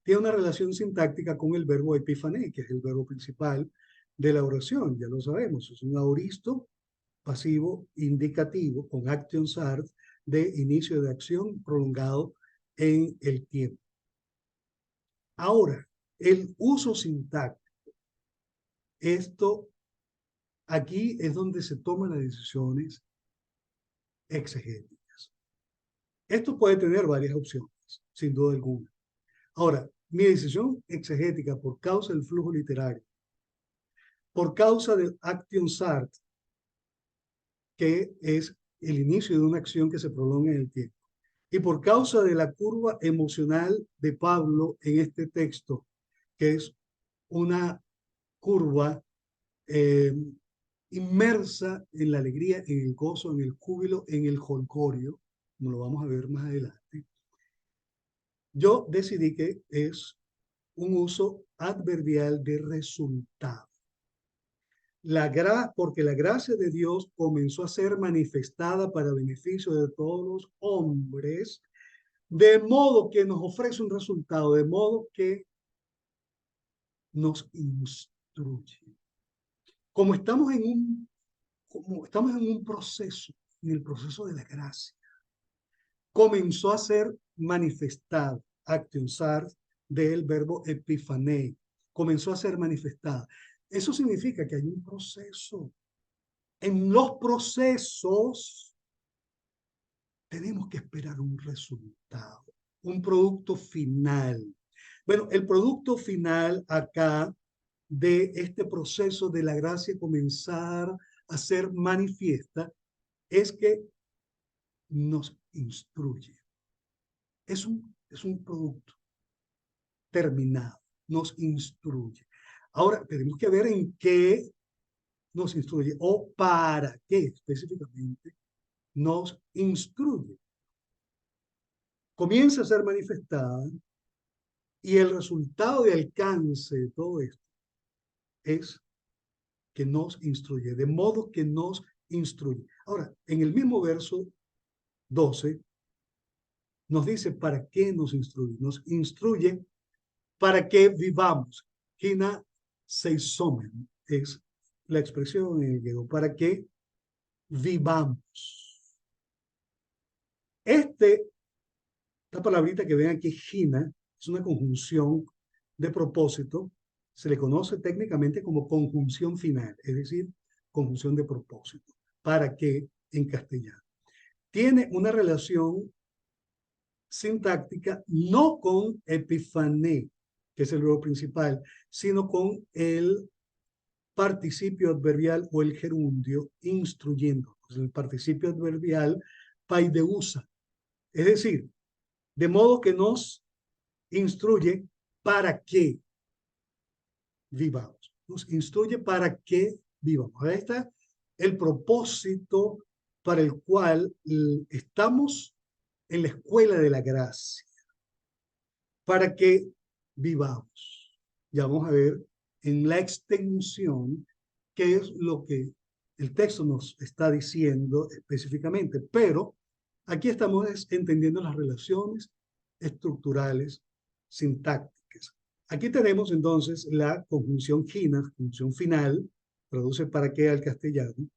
tiene una relación sintáctica con el verbo epifané, que es el verbo principal de la oración, ya lo sabemos, es un aoristo pasivo indicativo con action sart de inicio de acción prolongado en el tiempo. Ahora, el uso sintáctico, esto aquí es donde se toman las decisiones exegéticas. Esto puede tener varias opciones, sin duda alguna. Ahora, mi decisión exegética por causa del flujo literario, por causa del action sart, que es el inicio de una acción que se prolonga en el tiempo, y por causa de la curva emocional de Pablo en este texto, que es una curva eh, inmersa en la alegría, en el gozo, en el júbilo, en el jolgorio, como lo vamos a ver más adelante, yo decidí que es un uso adverbial de resultado. Porque la gracia de Dios comenzó a ser manifestada para beneficio de todos los hombres, de modo que nos ofrece un resultado, de modo que nos instruye. Como estamos en un proceso, en el proceso de la gracia, comenzó a ser manifestada, actionsar del verbo epifané, comenzó a ser manifestada. Eso significa que hay un proceso. En los procesos tenemos que esperar un resultado, un producto final. Bueno, el producto final acá de este proceso de la gracia comenzar a ser manifiesta es que nos instruye. Es un producto terminado, nos instruye. Ahora tenemos que ver en qué nos instruye o para qué específicamente nos instruye. Comienza a ser manifestada y el resultado de alcance de todo esto es que nos instruye, de modo que nos instruye. Ahora, en el mismo verso 12, nos dice para qué nos instruye. Nos instruye para que vivamos. Hina seisomen es la expresión en el griego, para que vivamos. Esta palabrita que ven aquí, hina, es una conjunción de propósito. Se le conoce técnicamente como conjunción final, es decir, conjunción de propósito. ¿Para qué? En castellano. Tiene una relación sintáctica no con epifané, que es el verbo principal, sino con el participio adverbial o el gerundio instruyendo. Pues el participio adverbial paideusa. Es decir, de modo que nos instruye para que vivamos. Nos instruye para que vivamos. Ahí está el propósito para el cual estamos en la escuela de la gracia. Para que vivamos. Ya vamos a ver en la extensión qué es lo que el texto nos está diciendo específicamente, pero aquí estamos entendiendo las relaciones estructurales sintácticas. Aquí tenemos entonces la conjunción hina, conjunción final, traduce para qué al castellano.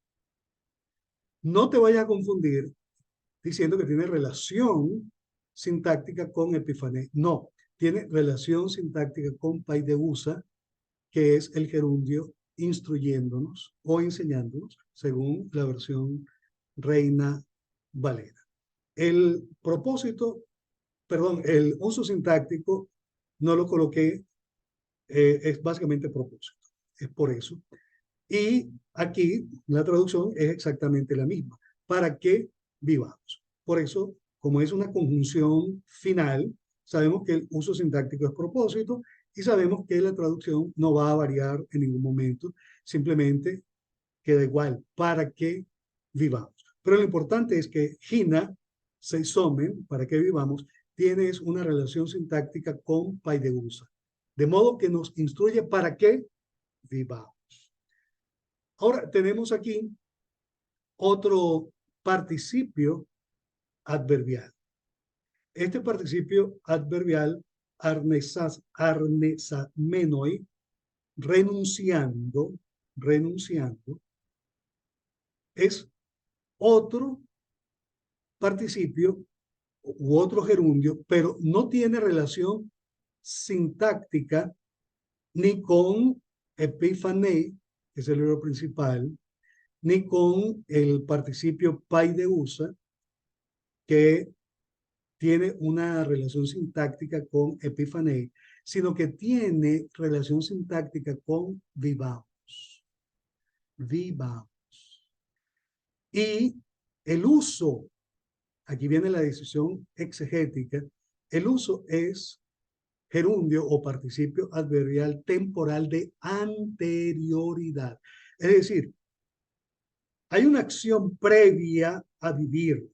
No te vayas a confundir diciendo que tiene relación sintáctica con epifané. No, tiene relación sintáctica con paideusa, que es el gerundio instruyéndonos o enseñándonos, según la versión Reina Valera. El propósito, perdón, el uso sintáctico no lo coloqué, es básicamente propósito, es por eso. Y aquí la traducción es exactamente la misma, para que vivamos. Por eso, como es una conjunción final, sabemos que el uso sintáctico es propósito y sabemos que la traducción no va a variar en ningún momento, simplemente queda igual, para que vivamos. Pero lo importante es que hina, seisomen, para que vivamos, tiene una relación sintáctica con paideusa, de modo que nos instruye para que vivamos. Ahora tenemos aquí otro participio adverbial. Este participio adverbial, arnesamenoi, renunciando, es otro participio u otro gerundio, pero no tiene relación sintáctica ni con epifanei, que es el verbo principal, ni con el participio paideusa, que tiene una relación sintáctica con epifanei, sino que tiene relación sintáctica con vivamos. Vivamos. Y el uso, aquí viene la decisión exegética, el uso es gerundio o participio adverbial temporal de anterioridad. Es decir, hay una acción previa a vivir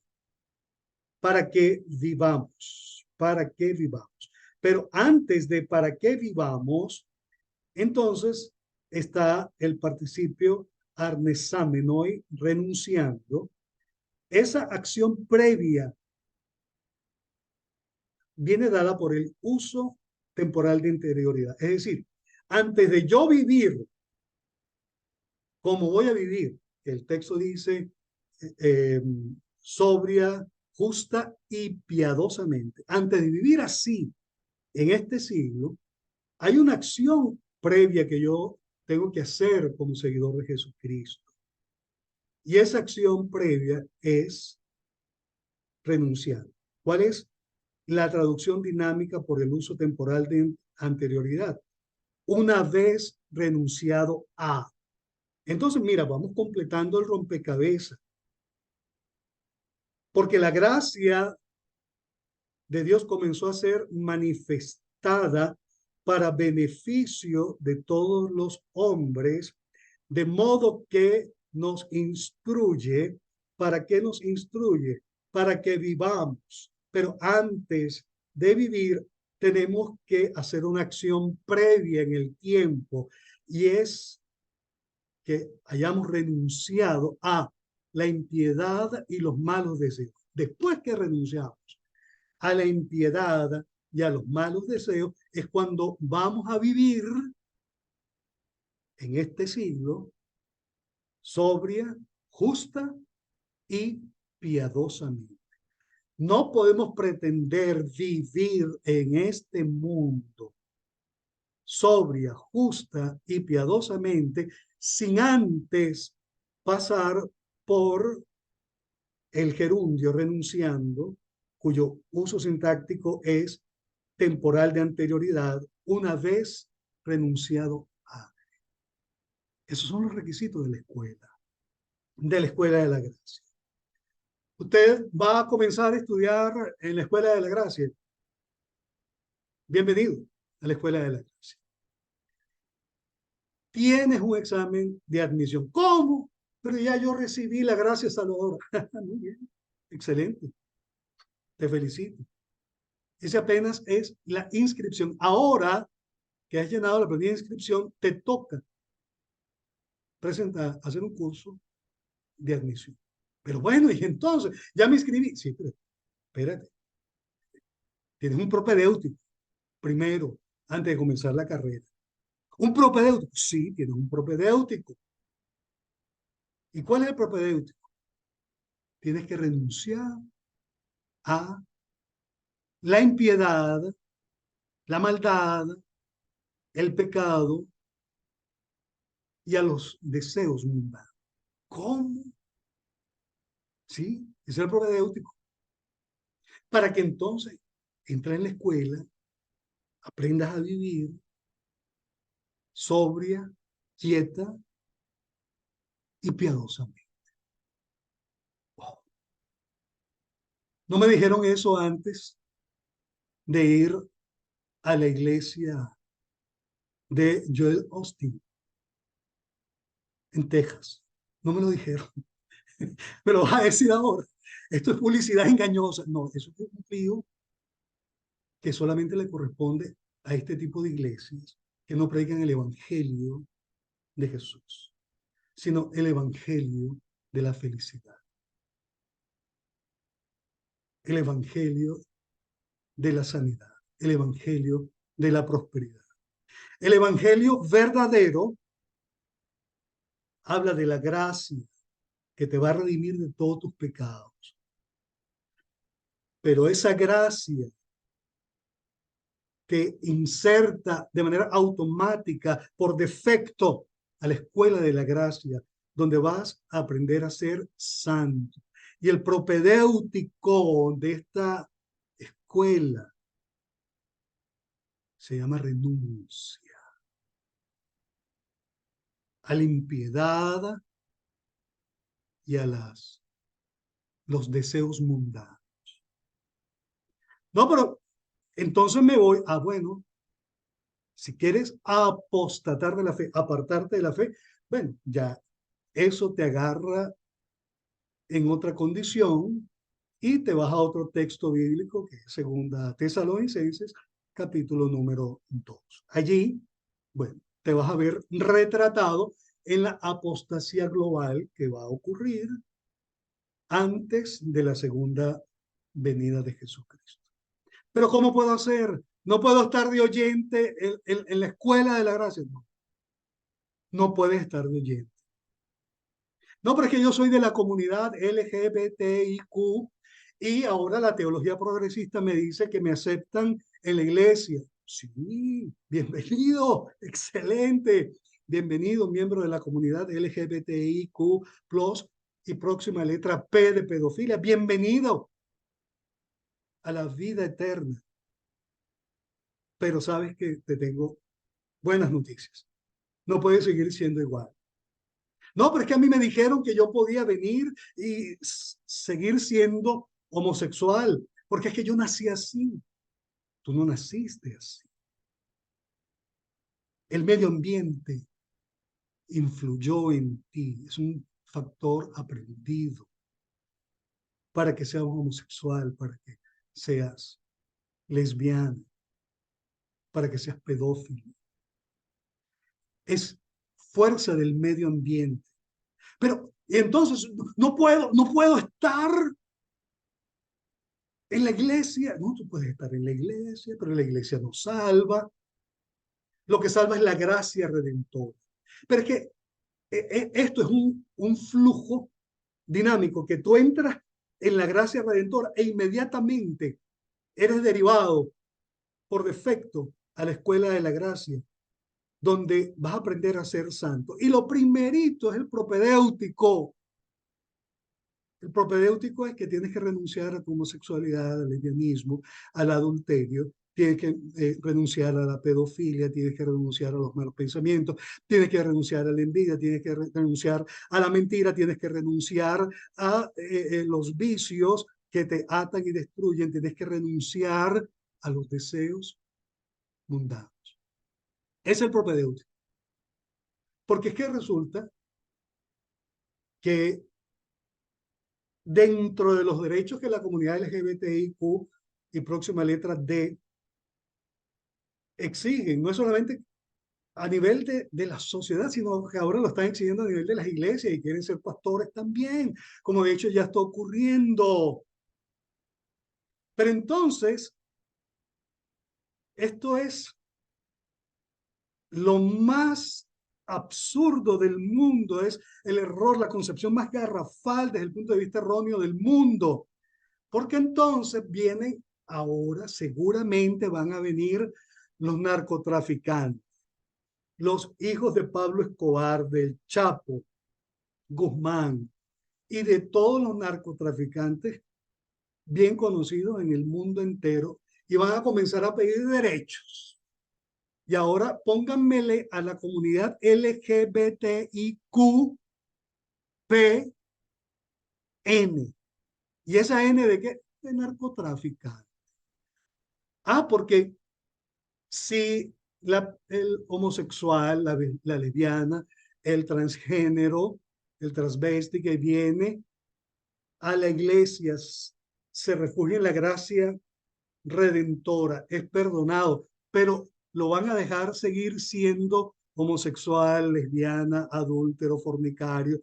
para que vivamos, para que vivamos. Pero antes de para que vivamos, entonces está el participio arnesamenoi, renunciando. Esa acción previa viene dada por el uso temporal de interioridad. Es decir, antes de yo vivir como voy a vivir, el texto dice sobria, justa y piadosamente. Antes de vivir así en este siglo, hay una acción previa que yo tengo que hacer como seguidor de Jesucristo. Y esa acción previa es renunciar. ¿Cuál es la traducción dinámica por el uso temporal de anterioridad? Una vez renunciado a. Entonces, mira, vamos completando el rompecabezas. Porque la gracia de Dios comenzó a ser manifestada para beneficio de todos los hombres, de modo que nos instruye. ¿Para qué nos instruye? Para que vivamos. Pero antes de vivir, tenemos que hacer una acción previa en el tiempo, y es que hayamos renunciado a la impiedad y los malos deseos. Después que renunciamos a la impiedad y a los malos deseos, es cuando vamos a vivir en este siglo sobria, justa y piadosamente. No podemos pretender vivir en este mundo sobria, justa y piadosamente sin antes pasar por el gerundio renunciando, cuyo uso sintáctico es temporal de anterioridad, una vez renunciado a. Esos son los requisitos de la escuela de la gracia. Usted va a comenzar a estudiar en la escuela de la gracia. Bienvenido a la escuela de la gracia. Tienes un examen de admisión. ¿Cómo? Pero ya yo recibí la gracia salvadora. Muy bien, excelente. Te felicito. Ese apenas es la inscripción. Ahora que has llenado la planilla de inscripción, te toca presentar, hacer un curso de admisión. Pero bueno, y entonces, ya me inscribí. Sí, pero espérate. Tienes un propedéutico primero, antes de comenzar la carrera. ¿Un propedéutico? Sí, tienes un propedéutico. ¿Y cuál es el propedéutico? Tienes que renunciar a la impiedad, la maldad, el pecado y a los deseos mundanos. ¿Cómo? Sí, ese es el propedéutico. Para que entonces entres en la escuela, aprendas a vivir sobria, quieta y piadosamente. Oh, no me dijeron eso antes de ir a la iglesia de Joel Austin en Texas. No me lo dijeron. Me lo vas a decir ahora. Esto es publicidad engañosa. No, eso es un fío que solamente le corresponde a este tipo de iglesias que no predican el evangelio de Jesús, sino el evangelio de la felicidad, el evangelio de la sanidad, el evangelio de la prosperidad. El evangelio verdadero habla de la gracia que te va a redimir de todos tus pecados. Pero esa gracia te inserta de manera automática, por defecto, a la escuela de la gracia, donde vas a aprender a ser santo. Y el propedéutico de esta escuela se llama renuncia a la impiedad y a los deseos mundanos. No, pero entonces me voy, bueno, si quieres apostatar de la fe, apartarte de la fe, bueno, ya eso te agarra en otra condición y te vas a otro texto bíblico que es Segunda Tesalonicenses, capítulo número 2. Allí, bueno, te vas a ver retratado en la apostasía global que va a ocurrir antes de la segunda venida de Jesucristo. Pero ¿cómo puedo hacer? No puedo estar de oyente en la escuela de la gracia. No, no puedes estar de oyente. No, pero es que yo soy de la comunidad LGBTIQ y ahora la teología progresista me dice que me aceptan en la iglesia. Sí, bienvenido, excelente. Bienvenido, miembro de la comunidad LGBTIQ+, y próxima letra P de pedofilia. Bienvenido a la vida eterna. Pero sabes que te tengo buenas noticias. No puedes seguir siendo igual. No, pero es que a mí me dijeron que yo podía venir y seguir siendo homosexual, porque es que yo nací así. Tú no naciste así. El medio ambiente influyó en ti. Es un factor aprendido para que seas homosexual, para que seas lesbiana, para que seas pedófilo. Es fuerza del medio ambiente. Pero entonces no puedo estar En la iglesia, no, tú puedes estar en la iglesia, pero la iglesia no salva. Lo que salva es la gracia redentora. Pero es que esto es un flujo dinámico, que tú entras en la gracia redentora e inmediatamente eres derivado por defecto a la escuela de la gracia, donde vas a aprender a ser santo. Y lo primerito es el propedéutico. El propedéutico es que tienes que renunciar a tu homosexualidad, al lesbianismo, al adulterio, tienes que renunciar a la pedofilia, tienes que renunciar a los malos pensamientos, tienes que renunciar a la envidia, tienes que renunciar a la mentira, tienes que renunciar a los vicios que te atan y destruyen, tienes que renunciar a los deseos mundanos. Es el propedéutico. Porque es que resulta que dentro de los derechos que la comunidad LGBTIQ y próxima letra D exigen, no es solamente a nivel de la sociedad, sino que ahora lo están exigiendo a nivel de las iglesias y quieren ser pastores también, como de hecho ya está ocurriendo. Pero entonces, esto es lo más absurdo del mundo, es el error, la concepción más garrafal desde el punto de vista erróneo del mundo. Porque entonces vienen, ahora seguramente van a venir los narcotraficantes, los hijos de Pablo Escobar, del Chapo, Guzmán y de todos los narcotraficantes bien conocidos en el mundo entero y van a comenzar a pedir derechos. Y ahora pónganmele a la comunidad LGBTIQPN. ¿Y esa N de qué? De narcotraficante. Ah, porque si el homosexual, la lesbiana, el transgénero, el transvesti que viene a la iglesia, se refugia en la gracia redentora, es perdonado, pero lo van a dejar seguir siendo homosexual, lesbiana, adúltero, fornicario,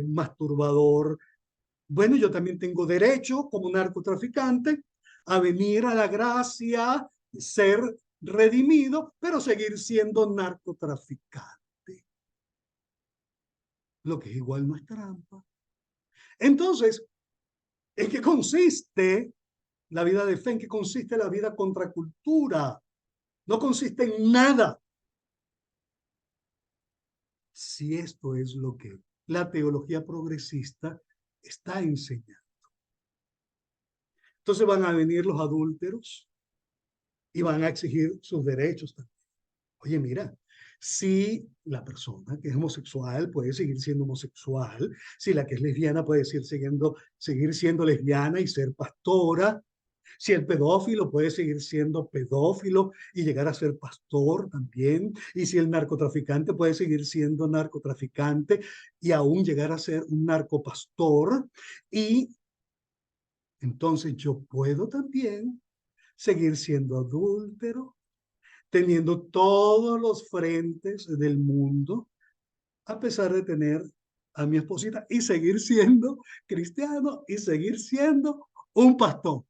masturbador. Bueno, yo también tengo derecho como narcotraficante a venir a la gracia, ser redimido, pero seguir siendo narcotraficante. Lo que es igual no es trampa. Entonces, ¿en qué consiste la vida de fe? ¿En qué consiste la vida contracultura? No consiste en nada. Si esto es lo que la teología progresista está enseñando. Entonces van a venir los adúlteros y van a exigir sus derechos también. Oye, mira, si la persona que es homosexual puede seguir siendo homosexual, si la que es lesbiana puede seguir siendo lesbiana y ser pastora, si el pedófilo puede seguir siendo pedófilo y llegar a ser pastor también, y si el narcotraficante puede seguir siendo narcotraficante y aún llegar a ser un narcopastor, y entonces yo puedo también seguir siendo adúltero, teniendo todos los frentes del mundo, a pesar de tener a mi esposita y seguir siendo cristiano y seguir siendo un pastor.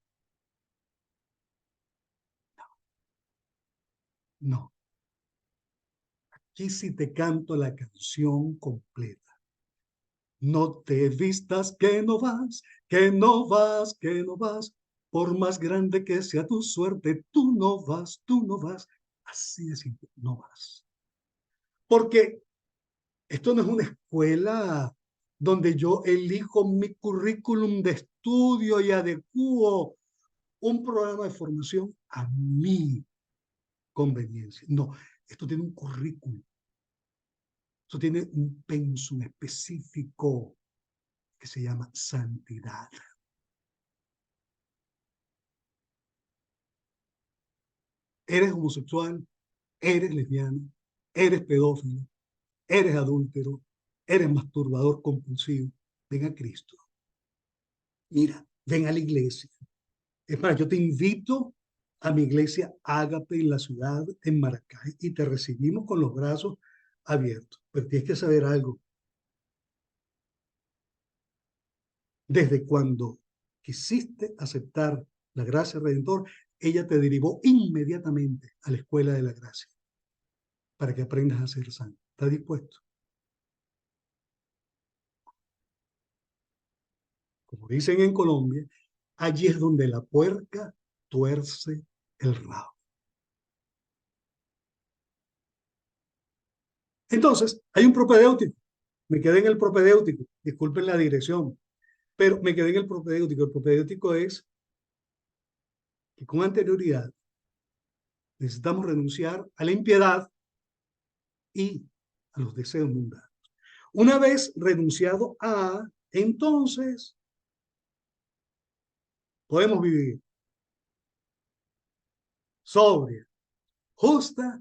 No, aquí sí te canto la canción completa. No te vistas que no vas, que no vas, que no vas. Por más grande que sea tu suerte, tú no vas, tú no vas. Así de simple, no vas. Porque esto no es una escuela donde yo elijo mi currículum de estudio y adecuo un programa de formación a mi conveniencia. No, esto tiene un currículum. Esto tiene un pensum específico que se llama santidad. Eres homosexual, eres lesbiana, eres pedófilo, eres adúltero, eres masturbador compulsivo. Ven a Cristo. Mira, ven a la iglesia. Es más, yo te invito a mi iglesia Ágape en la ciudad, en Maracay, y te recibimos con los brazos abiertos. Pero tienes que saber algo. Desde cuando quisiste aceptar la gracia redentor, ella te derivó inmediatamente a la escuela de la gracia para que aprendas a ser santo. ¿Estás dispuesto? Como dicen en Colombia, allí es donde la puerca tuerce el rabo. Entonces, hay un propedéutico. Me quedé en el propedéutico. Disculpen la dirección, pero me quedé en el propedéutico. El propedéutico es que con anterioridad necesitamos renunciar a la impiedad y a los deseos mundanos. Una vez renunciado a, entonces podemos vivir sobria, justa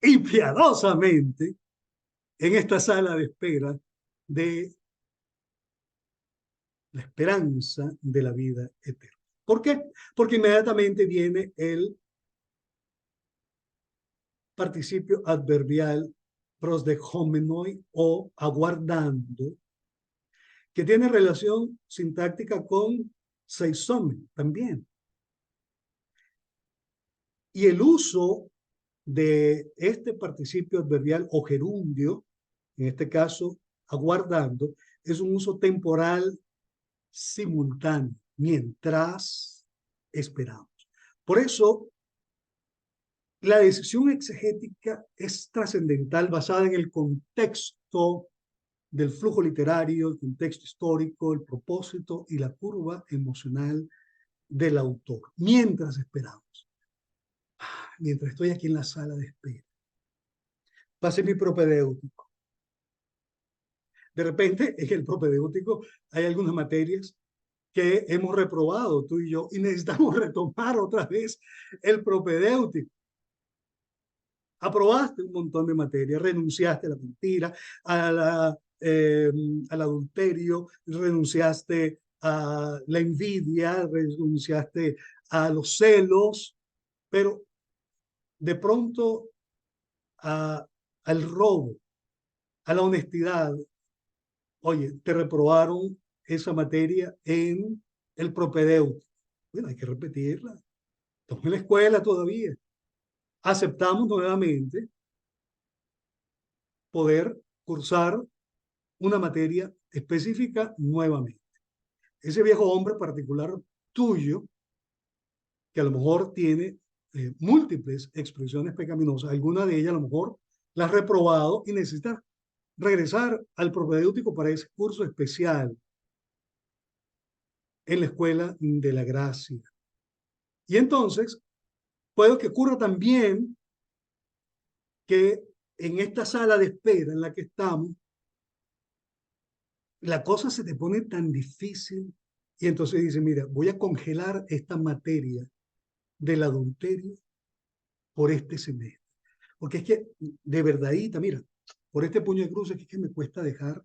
y piadosamente en esta sala de espera de la esperanza de la vida eterna. ¿Por qué? Porque inmediatamente viene el participio adverbial prosdechomenoi o aguardando, que tiene relación sintáctica con seisomen también. Y el uso de este participio adverbial o gerundio, en este caso aguardando, es un uso temporal simultáneo, mientras esperamos. Por eso, la decisión exegética es trascendental, basada en el contexto del flujo literario, el contexto histórico, el propósito y la curva emocional del autor, mientras esperamos. Mientras estoy aquí en la sala de espera, pase mi propedéutico. De repente, en el propedéutico hay algunas materias que hemos reprobado tú y yo y necesitamos retomar otra vez el propedéutico. Aprobaste un montón de materias, renunciaste a la mentira, al adulterio, renunciaste a la envidia, renunciaste a los celos, pero de pronto al robo, a la honestidad. Oye, te reprobaron esa materia en el propedéutico. Bueno, hay que repetirla. Estamos en la escuela todavía. Aceptamos nuevamente poder cursar una materia específica nuevamente. Ese viejo hombre particular tuyo, que a lo mejor tiene múltiples expresiones pecaminosas, alguna de ellas a lo mejor la has reprobado y necesitas regresar al propedéutico para ese curso especial en la escuela de la gracia. Y entonces, puede que ocurra también que en esta sala de espera en la que estamos, la cosa se te pone tan difícil y entonces dice, mira, voy a congelar esta materia del adulterio por este semestre. Porque es que, de verdadita, mira, por este puño de cruces es que me cuesta dejar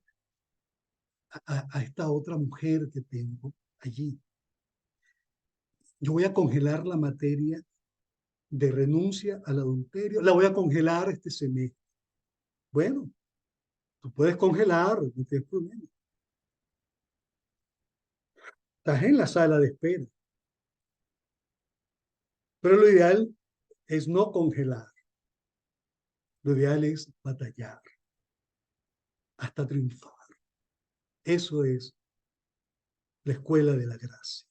a esta otra mujer que tengo allí. Yo voy a congelar la materia de renuncia al adulterio, la voy a congelar este semestre. Bueno, tú puedes congelar, no tienes problema. Estás en la sala de espera. Pero lo ideal es no congelar. Lo ideal es batallar hasta triunfar. Eso es la escuela de la gracia.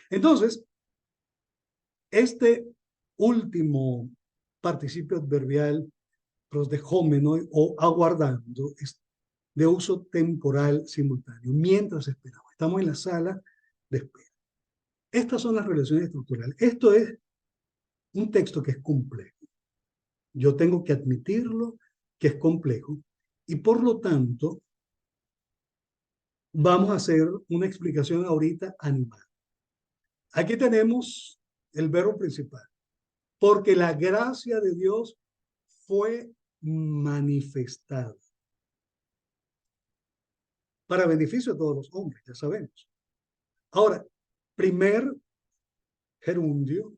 Entonces, este último participio adverbial prosdechomenoi o aguardando es de uso temporal simultáneo, mientras esperamos. Estamos en la sala de espera. Estas son las relaciones estructurales. Esto es un texto que es complejo. Yo tengo que admitirlo que es complejo y por lo tanto vamos a hacer una explicación ahorita animal. Aquí tenemos el verbo principal. Porque la gracia de Dios fue manifestada para beneficio de todos los hombres, ya sabemos. Ahora, primer gerundio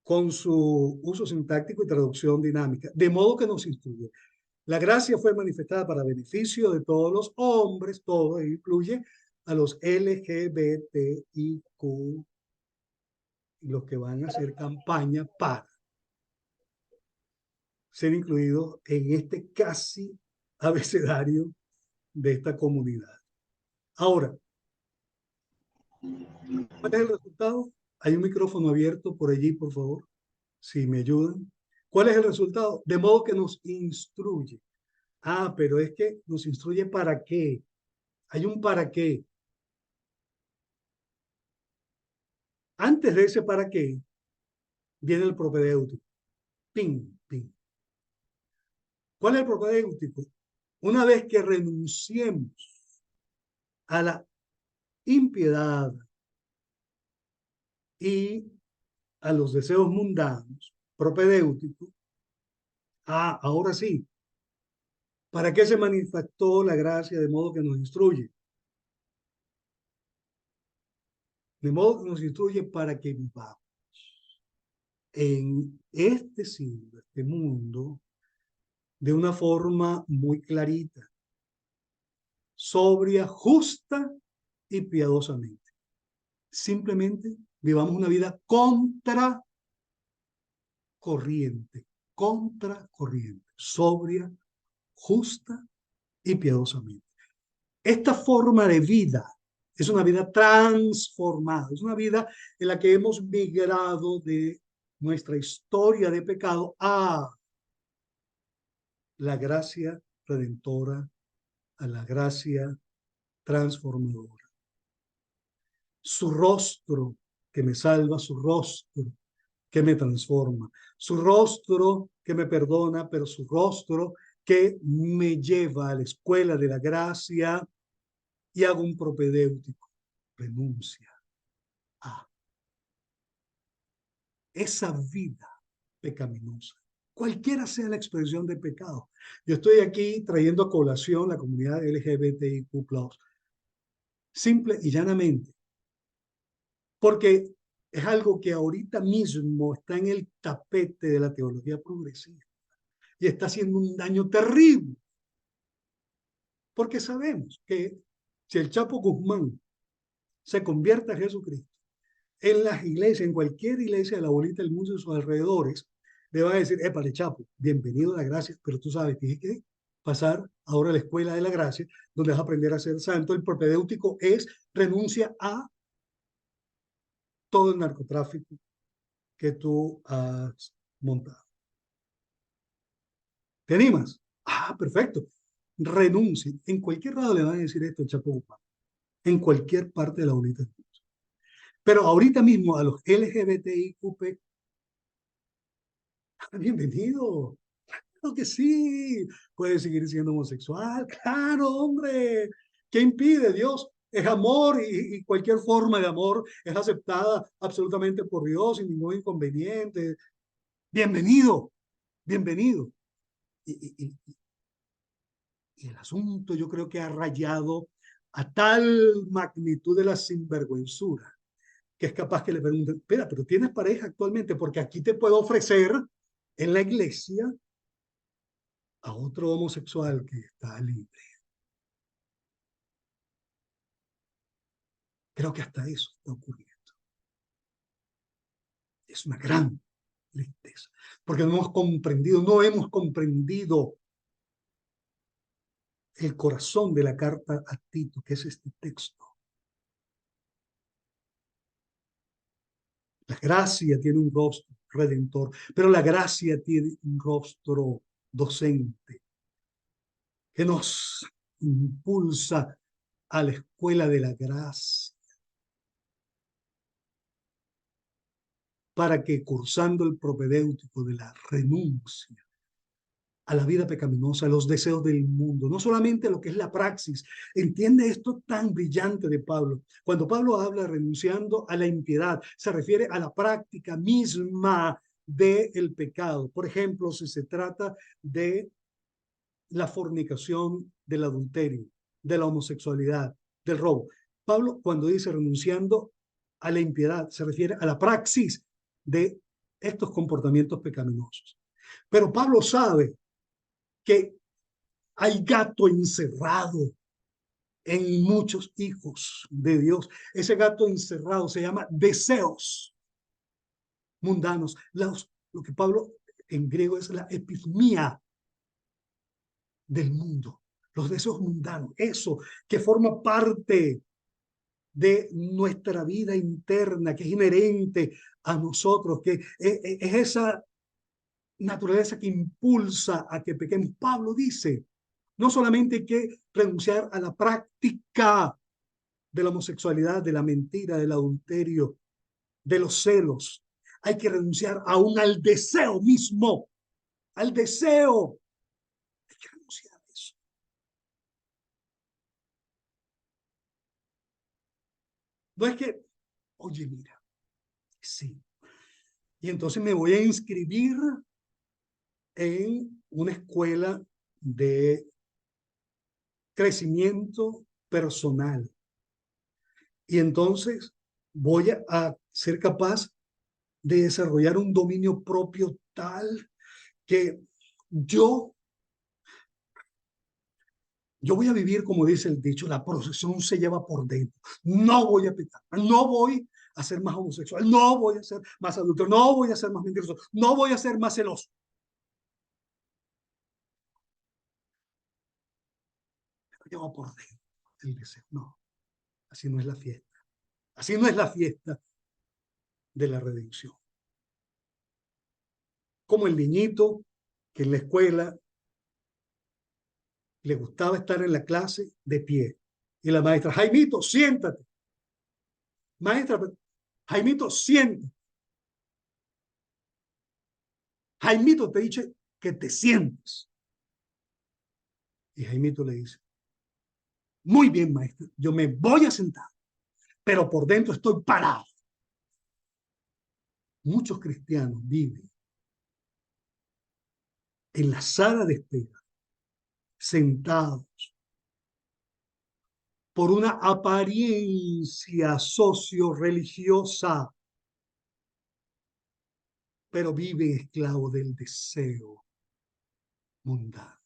con su uso sintáctico y traducción dinámica, de modo que nos instruye. La gracia fue manifestada para beneficio de todos los hombres, todo incluye a los LGBTIQ, los que van a hacer campaña para ser incluidos en este casi abecedario de esta comunidad. Ahora, ¿cuál es el resultado? Hay un micrófono abierto por allí, por favor, si me ayudan. ¿Cuál es el resultado? De modo que nos instruye. Ah, pero es que nos instruye para qué. Hay un para qué. Antes de ese para qué, viene el propedéutico. Ping, ping. ¿Cuál es el propedéutico? Una vez que renunciemos a la impiedad y a los deseos mundanos, propedéuticos, ahora sí, ¿para qué se manifestó la gracia de modo que nos instruye? De modo que nos instruye para que vivamos en este siglo, este mundo, de una forma muy clarita, sobria, justa y piadosamente. Simplemente vivamos una vida contracorriente, sobria, justa y piadosamente. Esta forma de vida es una vida transformada, es una vida en la que hemos migrado de nuestra historia de pecado a la gracia redentora, a la gracia transformadora. Su rostro que me salva, su rostro que me transforma, su rostro que me perdona, pero su rostro que me lleva a la escuela de la gracia y hago un propedéutico, renuncia a esa vida pecaminosa, cualquiera sea la expresión de pecado. Yo estoy aquí trayendo a colación la comunidad LGBTIQ+, simple y llanamente, porque es algo que ahorita mismo está en el tapete de la teología progresiva y está haciendo un daño terrible, porque sabemos que si el Chapo Guzmán se convierte a Jesucristo, en las iglesias, en cualquier iglesia de la bolita del mundo y sus alrededores, le van a decir, épale, Chapo, bienvenido a la gracia, pero tú sabes, tienes que pasar ahora a la escuela de la gracia, donde vas a aprender a ser santo. El propedéutico es renuncia a todo el narcotráfico que tú has montado. ¿Te animas? Ah, perfecto. Renuncie. En cualquier lado le van a decir esto al Chapo Guzmán, en cualquier parte de la bolita del mundo. Pero ahorita mismo a los LGBTIQ, bienvenido. Claro que sí, puede seguir siendo homosexual, claro, hombre. ¿Qué impide? Dios es amor y cualquier forma de amor es aceptada absolutamente por Dios sin ningún inconveniente. Bienvenido, bienvenido. Y el asunto yo creo que ha rayado a tal magnitud de la sinvergüenzura que es capaz que le pregunten, espera, pero ¿tienes pareja actualmente? Porque aquí te puedo ofrecer en la iglesia a otro homosexual que está libre. Creo que hasta eso está ocurriendo. Es una gran tristeza, porque no hemos comprendido el corazón de la carta a Tito, que es este texto. La gracia tiene un rostro redentor, pero la gracia tiene un rostro docente que nos impulsa a la escuela de la gracia para que cursando el propedéutico de la renuncia a la vida pecaminosa, a los deseos del mundo, no solamente lo que es la praxis. Entiende esto tan brillante de Pablo. Cuando Pablo habla renunciando a la impiedad, se refiere a la práctica misma del pecado. Por ejemplo, si se trata de la fornicación, del adulterio, de la homosexualidad, del robo. Pablo, cuando dice renunciando a la impiedad, se refiere a la praxis de estos comportamientos pecaminosos. Pero Pablo sabe que hay gato encerrado en muchos hijos de Dios. Ese gato encerrado se llama deseos mundanos. Lo que Pablo en griego es la epismia del mundo, los deseos mundanos, eso que forma parte de nuestra vida interna, que es inherente a nosotros, que es esa naturaleza que impulsa a que pequemos. Pablo dice, no solamente hay que renunciar a la práctica de la homosexualidad, de la mentira, del adulterio, de los celos, hay que renunciar aún al deseo mismo, al deseo. Hay que renunciar a eso. No es que, oye, mira, sí. Y entonces me voy a inscribir en una escuela de crecimiento personal. Y entonces voy a ser capaz de desarrollar un dominio propio tal que yo voy a vivir, como dice el dicho, la procesión se lleva por dentro. No voy a pecar, no voy a ser más homosexual, no voy a ser más adulto, no voy a ser más mentiroso, no voy a ser más celoso. Pero lleva por dentro el deseo. No, así no es la fiesta. Así no es la fiesta de la redención. Como el niñito que en la escuela le gustaba estar en la clase de pie. Y la maestra, Jaimito, siéntate. Maestra, Jaimito, siéntate. Jaimito te dice que te sientes. Y Jaimito le dice, muy bien, maestra, yo me voy a sentar, pero por dentro estoy parado. Muchos cristianos viven en la sala de espera, sentados, por una apariencia socio-religiosa, pero viven esclavos del deseo mundano.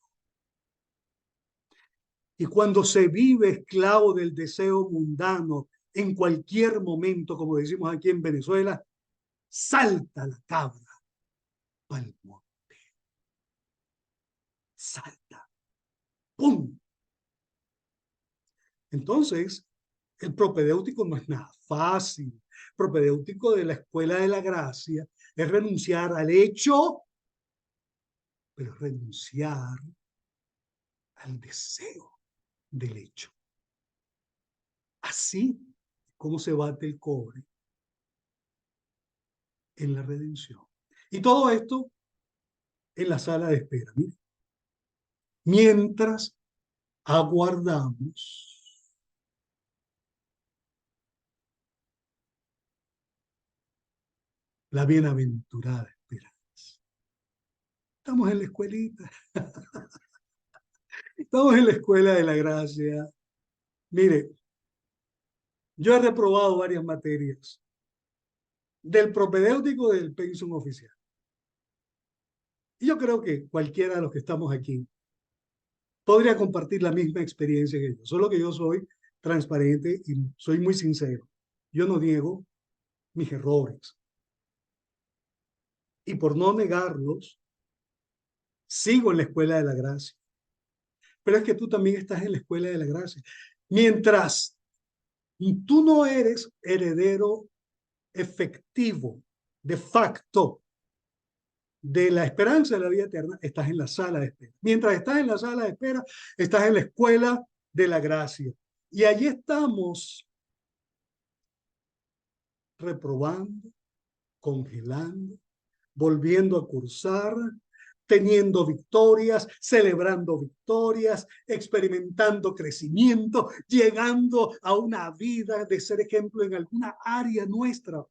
Y cuando se vive esclavo del deseo mundano, en cualquier momento, como decimos aquí en Venezuela, salta la cabra al monte. Salta. ¡Pum! Entonces, el propedéutico no es nada fácil. El propedéutico de la escuela de la gracia es renunciar al hecho, pero renunciar al deseo del hecho. Así como se bate el cobre en la redención. Y todo esto en la sala de espera. Mire. Mientras aguardamos la bienaventurada esperanza. Estamos en la escuelita. Estamos en la escuela de la gracia. Mire, yo he reprobado varias materias del propedéutico del pensum oficial. Y yo creo que cualquiera de los que estamos aquí podría compartir la misma experiencia que yo, solo que yo soy transparente y soy muy sincero. Yo no niego mis errores. Y por no negarlos, sigo en la escuela de la gracia. Pero es que tú también estás en la escuela de la gracia. Mientras tú no eres heredero efectivo, de facto, de la esperanza de la vida eterna, estás en la sala de espera. Mientras estás en la sala de espera, estás en la escuela de la gracia. Y allí estamos reprobando, congelando, volviendo a cursar, teniendo victorias, celebrando victorias, experimentando crecimiento, llegando a una vida de ser ejemplo en alguna área nuestra.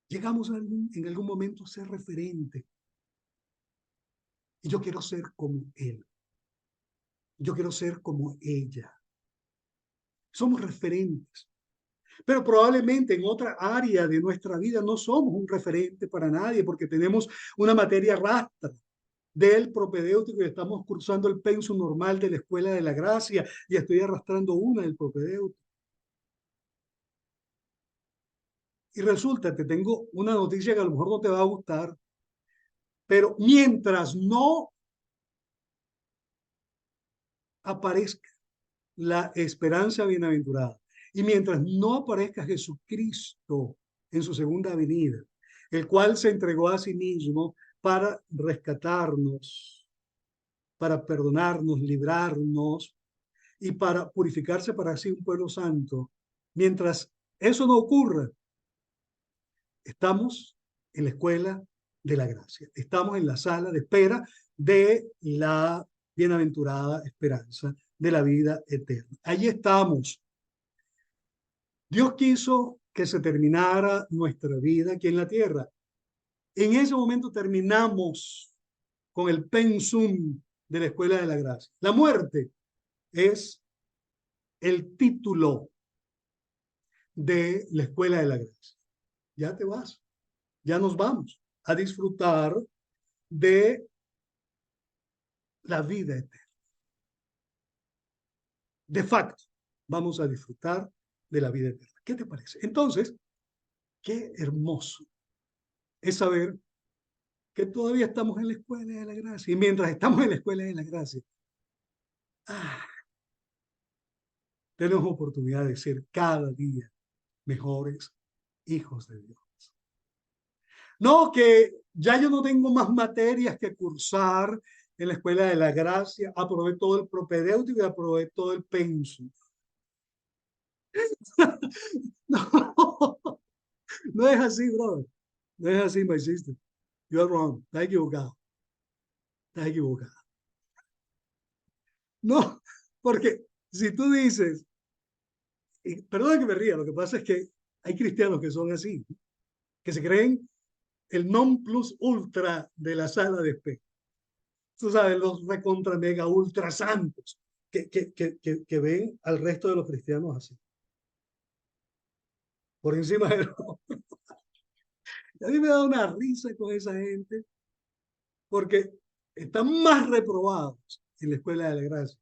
Llegamos en algún momento a ser referente. Y yo quiero ser como él. Yo quiero ser como ella. Somos referentes. Pero probablemente en otra área de nuestra vida no somos un referente para nadie porque tenemos una materia rastra. del propedéutico y estamos cursando el pensum normal de la Escuela de la Gracia y estoy arrastrando una del propedéutico. Y resulta, te tengo una noticia que a lo mejor no te va a gustar, pero mientras no aparezca la esperanza bienaventurada y mientras no aparezca Jesucristo en su segunda venida, el cual se entregó a sí mismo para rescatarnos, para perdonarnos, librarnos y para purificarse para sí un pueblo santo. Mientras eso no ocurra, estamos en la escuela de la gracia, estamos en la sala de espera de la bienaventurada esperanza de la vida eterna. Allí estamos. Dios quiso que se terminara nuestra vida aquí en la tierra. En ese momento terminamos con el pensum de la escuela de la gracia. La muerte es el título de la escuela de la gracia. Ya te vas, ya nos vamos a disfrutar de la vida eterna. De facto, vamos a disfrutar de la vida eterna. ¿Qué te parece? Entonces, qué hermoso es saber que todavía estamos en la escuela de la gracia. Y mientras estamos en la escuela de la gracia, ah, tenemos oportunidad de ser cada día mejores hijos de Dios. No, que ya yo no tengo más materias que cursar en la escuela de la gracia, aprobé todo el propedéutico y aprobé todo el pensum. No, no es así, brother. No es así, my sister. You are wrong. Estás equivocado. Estás equivocado. No, porque si tú dices, y perdona que me ría, lo que pasa es que hay cristianos que son así, que se creen el non plus ultra de la sala de espera. Tú sabes, los recontra mega ultra santos que ven al resto de los cristianos así, por encima de los... A mí me da una risa con esa gente porque están más reprobados en la escuela de la gracia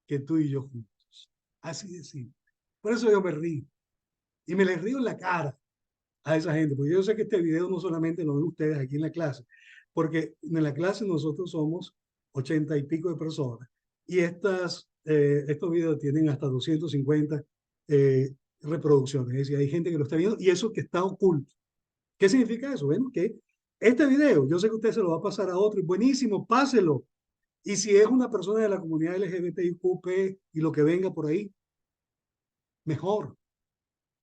que tú y yo juntos. Así de simple. Por eso yo me río. Y me les río en la cara a esa gente, porque yo sé que este video no solamente lo ven ustedes aquí en la clase, porque en la clase nosotros somos 80 y pico de personas y estos videos tienen hasta 250 reproducciones, es decir, hay gente que lo está viendo y eso que está oculto. ¿Qué significa eso? Bueno, que este video, yo sé que usted se lo va a pasar a otro y buenísimo, páselo. Y si es una persona de la comunidad LGBTIQ+, y lo que venga por ahí, mejor.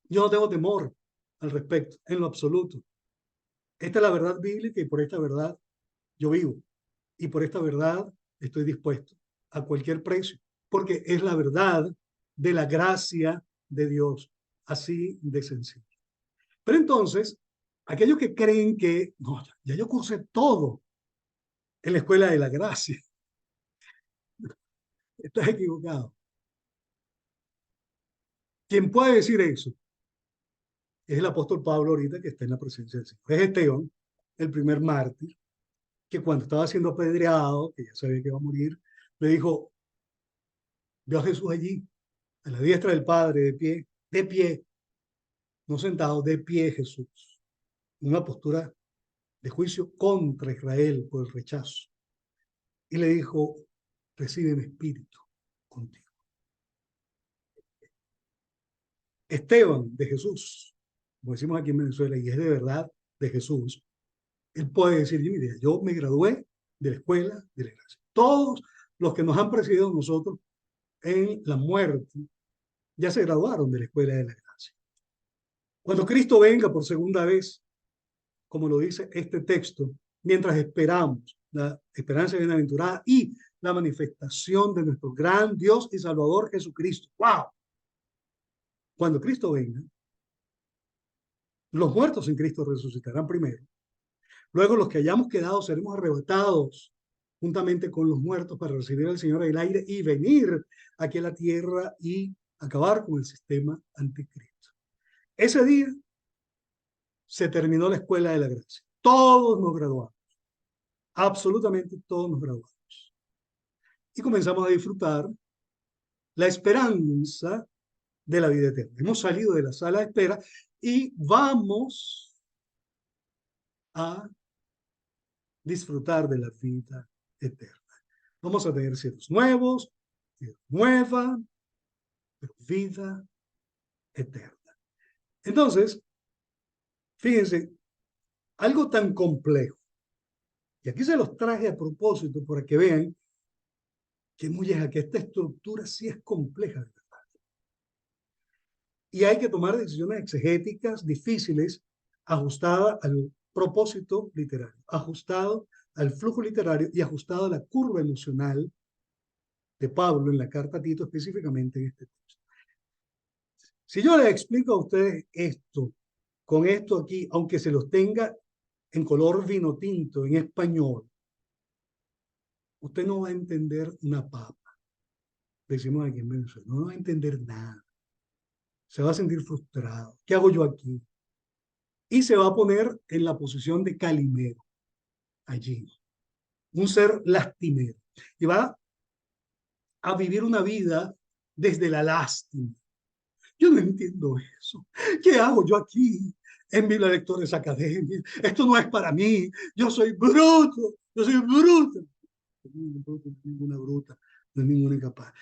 Yo no tengo temor al respecto, en lo absoluto. Esta es la verdad bíblica y por esta verdad yo vivo. Y por esta verdad estoy dispuesto a cualquier precio, porque es la verdad de la gracia de Dios, así de sencillo. Pero entonces, aquellos que creen que, no, ya yo cursé todo en la escuela de la gracia, estás equivocado. Quien puede decir eso es el apóstol Pablo ahorita que está en la presencia del Señor. Es Esteban, el primer mártir, que cuando estaba siendo apedreado, que ya sabía que iba a morir, le dijo, vio a Jesús allí, a la diestra del Padre, de pie, no sentado, de pie Jesús, una postura de juicio contra Israel por el rechazo. Y le dijo, recibe mi espíritu contigo. Esteban de Jesús, como decimos aquí en Venezuela, y es de verdad de Jesús, él puede decir, mire, yo me gradué de la escuela de la gracia. Todos los que nos han precedido nosotros en la muerte ya se graduaron de la escuela de la gracia. Cuando Cristo venga por segunda vez, como lo dice este texto, mientras esperamos la esperanza bienaventurada y la manifestación de nuestro gran Dios y Salvador Jesucristo. ¡Wow! Cuando Cristo venga, los muertos en Cristo resucitarán primero. Luego los que hayamos quedado seremos arrebatados juntamente con los muertos para recibir al Señor en el aire y venir aquí a la tierra y acabar con el sistema anticristo. Ese día se terminó la escuela de la gracia. Todos nos graduamos. absolutamente todos nos graduamos. Y comenzamos a disfrutar la esperanza de la vida eterna. Hemos salido de la sala de espera y vamos a disfrutar de la vida eterna. Vamos a tener cielos nuevos, tierra nueva, pero vida eterna. Entonces, fíjense, algo tan complejo, y aquí se los traje a propósito para que vean que, que esta estructura sí es compleja de verdad. Y hay que tomar decisiones exegéticas difíciles, ajustadas al propósito literario, ajustado al flujo literario y ajustado a la curva emocional de Pablo en la carta a Tito, específicamente en este texto. Si yo les explico a ustedes esto, con esto aquí, aunque se los tenga en color vino tinto, en español, usted no va a entender una papa. Decimos aquí en Venezuela, no va a entender nada. Se va a sentir frustrado. ¿Qué hago yo aquí? Y se va a poner en la posición de Calimero, allí, un ser lastimero. Y va a vivir una vida desde la lástima. Yo no entiendo eso. ¿Qué hago yo aquí en Biblia Lectores Academia? Esto no es para mí. Yo soy bruto. Yo soy bruto. No es ninguna bruta, no es ninguna incapaz.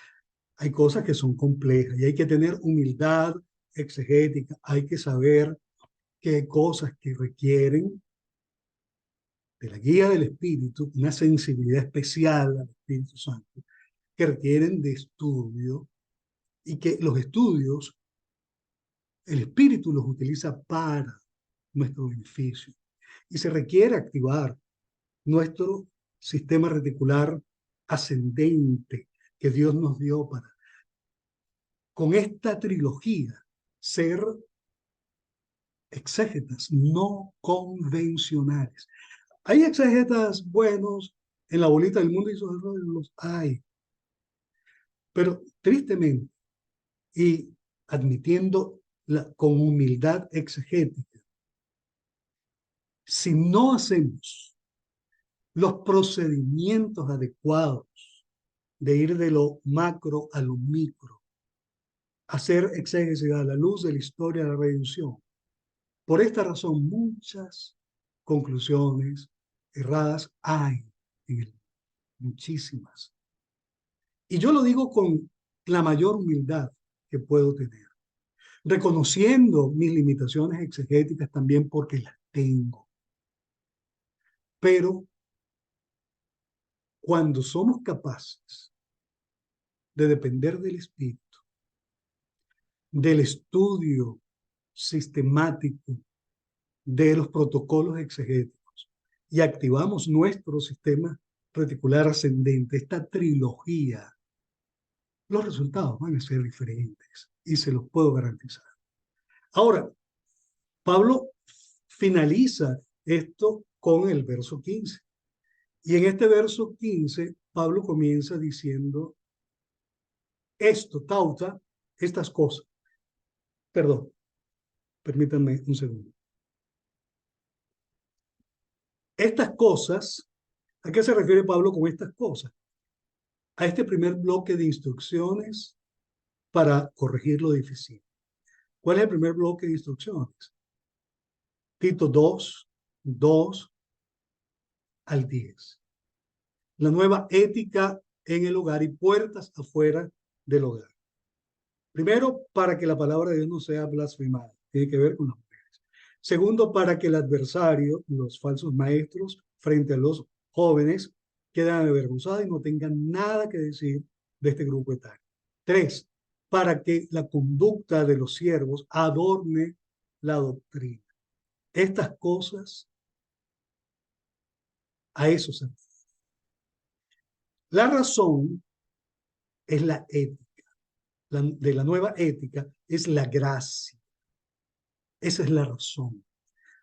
Hay cosas que son complejas y hay que tener humildad exegética. Hay que saber que hay cosas que requieren de la guía del Espíritu, una sensibilidad especial al Espíritu Santo, que requieren de estudio y que los estudios, el Espíritu los utiliza para nuestro beneficio. Y se requiere activar nuestro sistema reticular ascendente que Dios nos dio para, con esta trilogía, ser exégetas no convencionales. Hay exégetas buenos en la bolita del mundo y sus errores los hay. Pero tristemente, y admitiendo con humildad exegética, si no hacemos los procedimientos adecuados de ir de lo macro a lo micro, hacer exégesis a la luz de la historia de la redención, por esta razón muchas conclusiones erradas hay en el, muchísimas. Y yo lo digo con la mayor humildad que puedo tener, reconociendo mis limitaciones exegéticas también porque las tengo. Pero cuando somos capaces de depender del Espíritu, del estudio sistemático de los protocolos exegéticos y activamos nuestro sistema reticular ascendente, esta trilogía, los resultados van a ser diferentes y se los puedo garantizar. Ahora, Pablo finaliza esto con el verso 15. Y en este verso 15, Pablo comienza diciendo esto, tauta, estas cosas. Perdón, permítanme un segundo. Estas cosas, ¿a qué se refiere Pablo con estas cosas? A este primer bloque de instrucciones para corregir lo difícil. ¿Cuál es el primer bloque de instrucciones? Tito 2, 2 al 10. La nueva ética en el hogar y puertas afuera del hogar. Primero, para que la palabra de Dios no sea blasfemada. Tiene que ver con las mujeres. Segundo, para que el adversario, los falsos maestros, frente a los jóvenes, queden avergonzados y no tengan nada que decir de este grupo etario. Tres, para que la conducta de los siervos adorne la doctrina. Estas cosas, a eso se refiere. La razón es la ética. De la nueva ética es la gracia. Esa es la razón.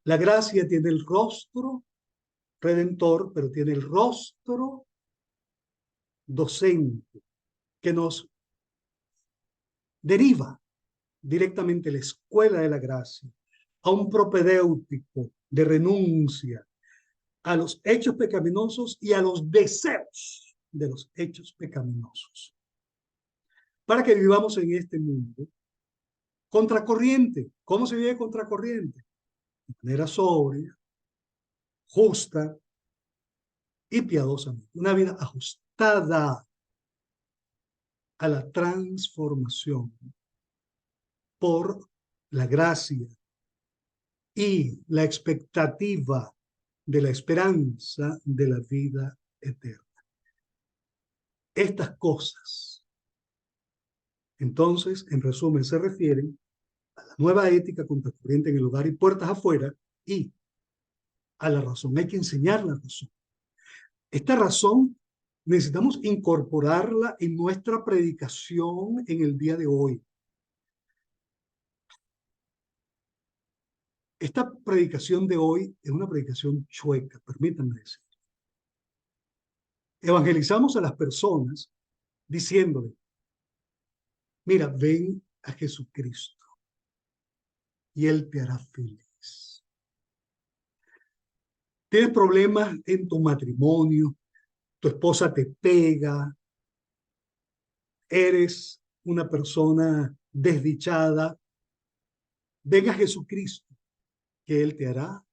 La gracia tiene el rostro redentor, pero tiene el rostro docente que nos deriva directamente la escuela de la gracia a un propedéutico de renuncia, a los hechos pecaminosos y a los deseos de los hechos pecaminosos, para que vivamos en este mundo contracorriente. ¿Cómo se vive contracorriente? De manera sobria, justa y piadosamente. Una vida ajustada a la transformación por la gracia y la expectativa de la esperanza de la vida eterna. Estas cosas, entonces, en resumen, se refieren a la nueva ética contracorriente en el hogar y puertas afuera y a la razón. Hay que enseñar la razón. Esta razón necesitamos incorporarla en nuestra predicación en el día de hoy. Esta predicación de hoy es una predicación chueca, permítanme decir. Evangelizamos a las personas diciéndole, mira, ven a Jesucristo y Él te hará feliz. Tienes problemas en tu matrimonio, tu esposa te pega, eres una persona desdichada, ven a Jesucristo, que Él te hará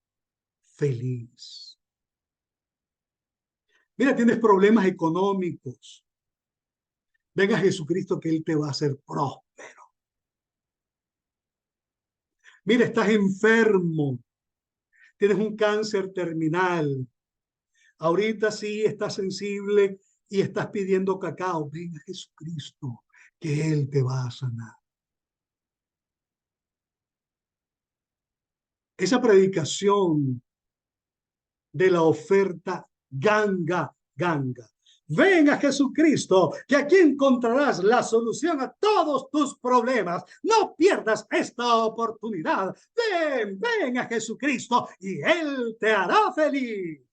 feliz. Mira, tienes problemas económicos, ven a Jesucristo, que Él te va a hacer próspero. Mira, estás enfermo, tienes un cáncer terminal, ahorita sí estás sensible y estás pidiendo cacao, ven a Jesucristo, que Él te va a sanar. Esa predicación de la oferta ganga. Ven a Jesucristo, que aquí encontrarás la solución a todos tus problemas. No pierdas esta oportunidad. Ven a Jesucristo y Él te hará feliz.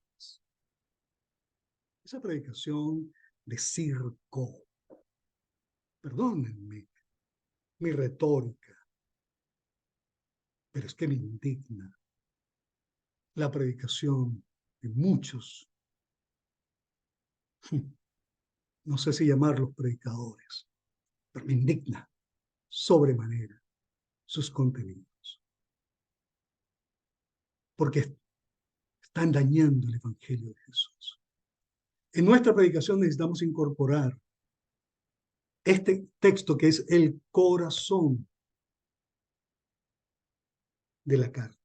Esa predicación de circo, perdónenme mi retórica, pero es que me indigna la predicación de muchos, no sé si llamarlos predicadores, pero me indigna sobremanera sus contenidos, porque están dañando el Evangelio de Jesús. En nuestra predicación necesitamos incorporar este texto que es el corazón de la carta,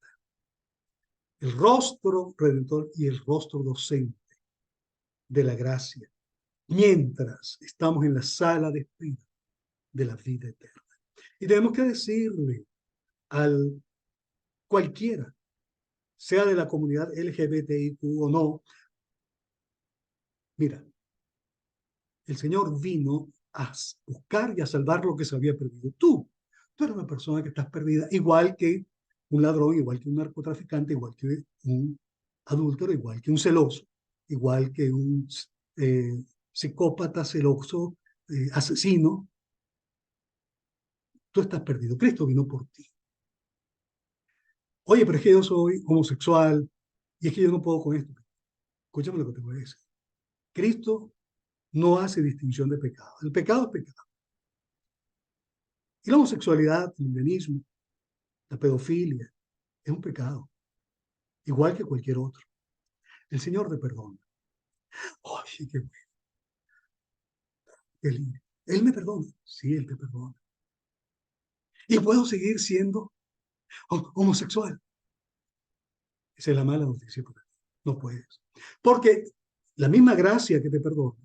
el rostro redentor y el rostro docente de la gracia, mientras estamos en la sala de espera de la vida eterna. Y tenemos que decirle al cualquiera, sea de la comunidad LGBTIQ o no, mira, el Señor vino a buscar y a salvar lo que se había perdido. Tú eres una persona que estás perdida, igual que un ladrón, igual que un narcotraficante, igual que un adúltero, igual que un celoso, igual que un psicópata, celoso, asesino. Tú estás perdido. Cristo vino por ti. Oye, pero es que yo soy homosexual y es que yo no puedo con esto. Escúchame lo que te voy a decir. Cristo no hace distinción de pecado. El pecado es pecado. Y la homosexualidad, el lesbianismo, la pedofilia, es un pecado, igual que cualquier otro. El Señor te perdona. ¡Ay, qué bueno! Qué lindo! Él me perdona. Sí, Él te perdona. Y puedo seguir siendo homosexual. Esa es la mala noticia. No puedes. Porque la misma gracia que te perdona,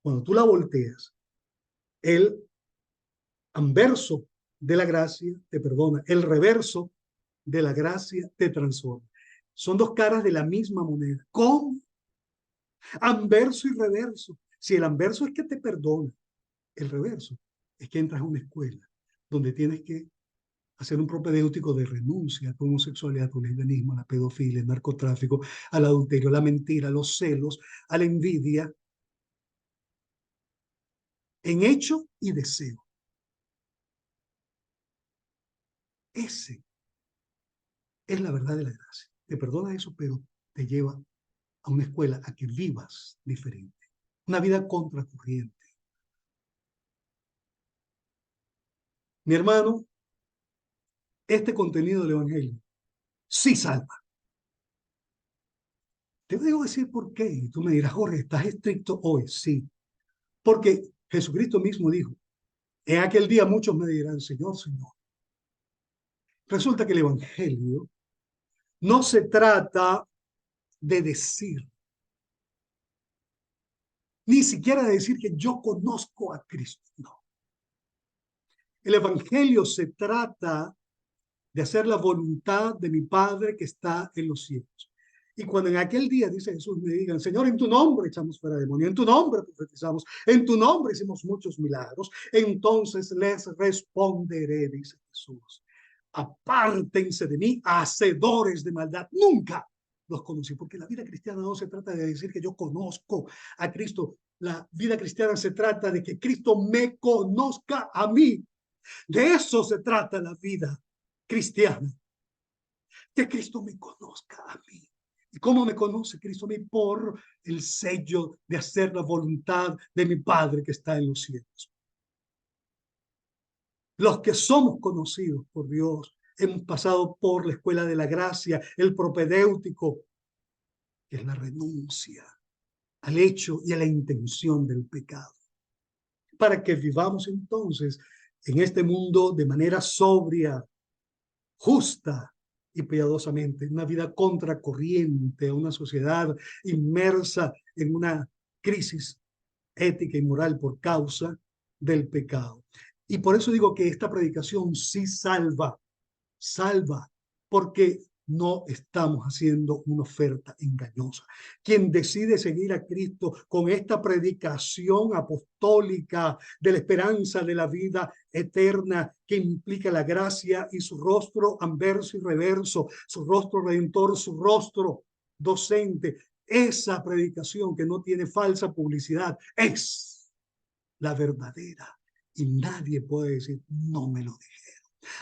cuando tú la volteas, el anverso de la gracia te perdona, el reverso de la gracia te transforma. Son dos caras de la misma moneda. ¿Cómo? Anverso y reverso. Si el anverso es que te perdona, el reverso es que entras a una escuela donde tienes que hacer un propedéutico de renuncia a tu homosexualidad, a tu lesbianismo, a la pedofilia, al narcotráfico, al adulterio, a la mentira, a los celos, a la envidia, en hecho y deseo. Ese es la verdad de la gracia. Te perdona eso, pero te lleva a una escuela a que vivas diferente, una vida contracorriente. Mi hermano, este contenido del Evangelio sí salva. Te debo decir por qué. Y tú me dirás, Jorge, ¿estás estricto hoy? Sí. Porque Jesucristo mismo dijo, en aquel día muchos me dirán, Señor, Señor. Resulta que el Evangelio no se trata de decir, ni siquiera de decir que yo conozco a Cristo. No. El Evangelio se trata de hacer la voluntad de mi Padre que está en los cielos. Y cuando en aquel día, dice Jesús, me digan, Señor, en tu nombre echamos fuera demonios, en tu nombre profetizamos, en tu nombre hicimos muchos milagros, entonces les responderé, dice Jesús, apártense de mí, hacedores de maldad. Nunca los conocí, porque la vida cristiana no se trata de decir que yo conozco a Cristo. La vida cristiana se trata de que Cristo me conozca a mí. De eso se trata la vida cristiana, que Cristo me conozca a mí. ¿Y cómo me conoce Cristo a mí? Por el sello de hacer la voluntad de mi Padre que está en los cielos. Los que somos conocidos por Dios hemos pasado por la escuela de la gracia, el propedéutico, que es la renuncia al hecho y a la intención del pecado, para que vivamos entonces en este mundo de manera sobria, justa y piadosamente, una vida contracorriente, una sociedad inmersa en una crisis ética y moral por causa del pecado. Y por eso digo que esta predicación sí salva, porque no estamos haciendo una oferta engañosa. Quien decide seguir a Cristo con esta predicación apostólica de la esperanza de la vida eterna que implica la gracia y su rostro anverso y reverso, su rostro redentor, su rostro docente, esa predicación que no tiene falsa publicidad es la verdadera. Y nadie puede decir, no me lo dijeron.